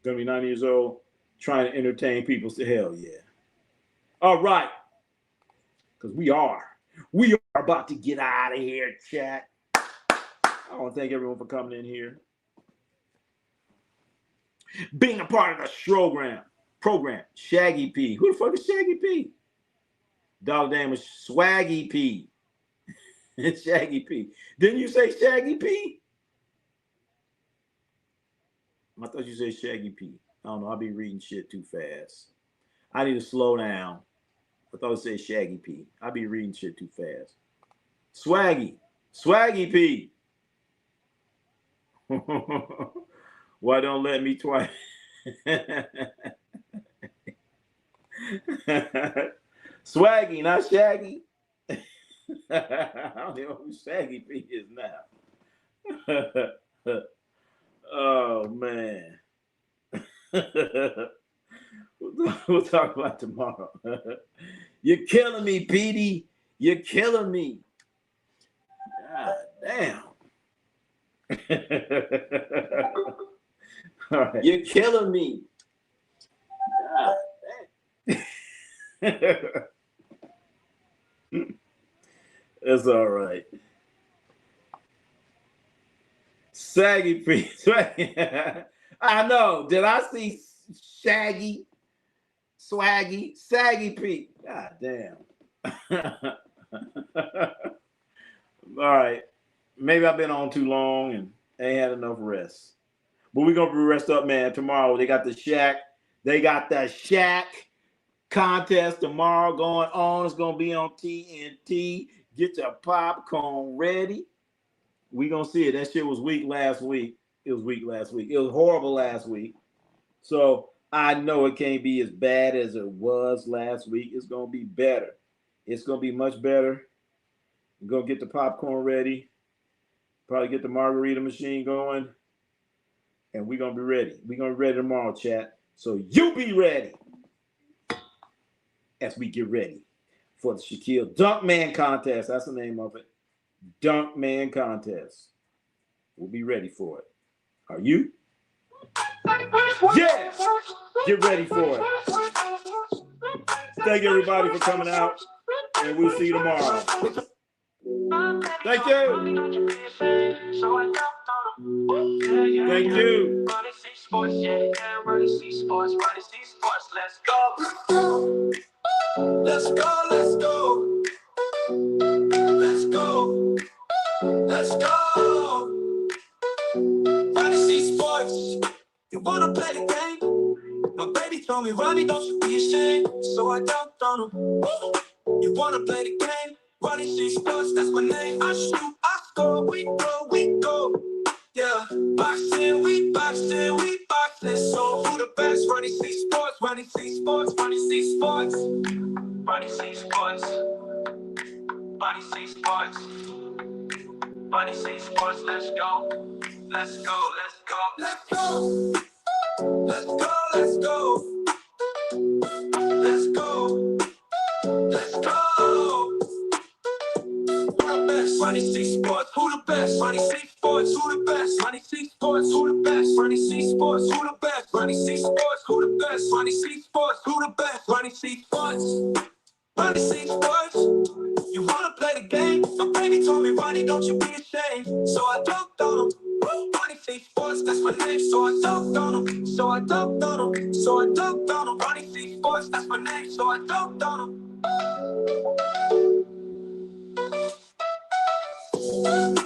Gonna be 9 years old, trying to entertain people. So hell yeah. All right. Because we are about to get out of here, chat. I want to thank everyone for coming in here. Being a part of the program. Shaggy P. Who the fuck is Shaggy P? Dog name is Swaggy P. It's Shaggy P. Didn't you say Shaggy P? I thought you said Shaggy P. I don't know. I'll be reading shit too fast. I need to slow down. I thought it said Shaggy P. I'll be reading shit too fast. Swaggy P. Why don't let me twice? Swaggy, not Shaggy. I don't know who Shaggy P is now. Oh man. We'll talk about tomorrow. You're killing me, Petey. You're killing me. God damn. All right. You're killing me. God damn. That's all right. Saggy P. I know. Did I see Shaggy? Swaggy? Saggy P. God damn. All right. Maybe I've been on too long and ain't had enough rest. But we're going to rest up, man. Tomorrow they got the Shaq. Contest tomorrow going on. It's going to be on TNT. Get your popcorn ready. We going to see it. That shit was weak last week. It was horrible last week. So I know it can't be as bad as it was last week. It's going to be better. It's going to be much better. We're going to get the popcorn ready. Probably get the margarita machine going. And we're going to be ready. We're going to be ready tomorrow, chat. So you be ready as we get ready for the Shaquille Dunkman Contest. That's the name of it. Dunkman Contest. We'll be ready for it. Are you? Yes! Get ready for it. Thank everybody for coming out. And we'll see you tomorrow. Thank you. Thank you. Let's go. Let's go. Let's go. Let's go. wanna play the game? My baby told me, Ronnie, don't you be ashamed. So I dunked on him. You wanna play the game? Ronnie C Sports, that's my name. I shoot, I score, we go, we go. Yeah, boxing, we boxing, we boxing. So who the best? Ronnie C Sports, Ronnie C Sports, Ronnie C Sports. Ronnie C Sports. Ronnie C Sports. Ronnie C Sports, let's go. Let's go, let's go, let's go. Let's go, let's go. Let's go. Let's go. Who the best? Ronnie C Sports. Who the best? Ronnie C Sports. Who the best? Ronnie C Sports. Who the best? Ronnie C Sports. Who the best? Ronnie C Sports. Who the best? Ronnie C Sports. Who the best? Ronnie C Sports. Ronnie C Sports. You wanna play the game? My baby told me, Ronnie, don't you be ashamed. So I dunked on him. Ronnie C Sports, that's my name. So I dunked on him. So I dunked on him. So I dunked on him. Ronnie C Sports, that's my name. So I dunked on him.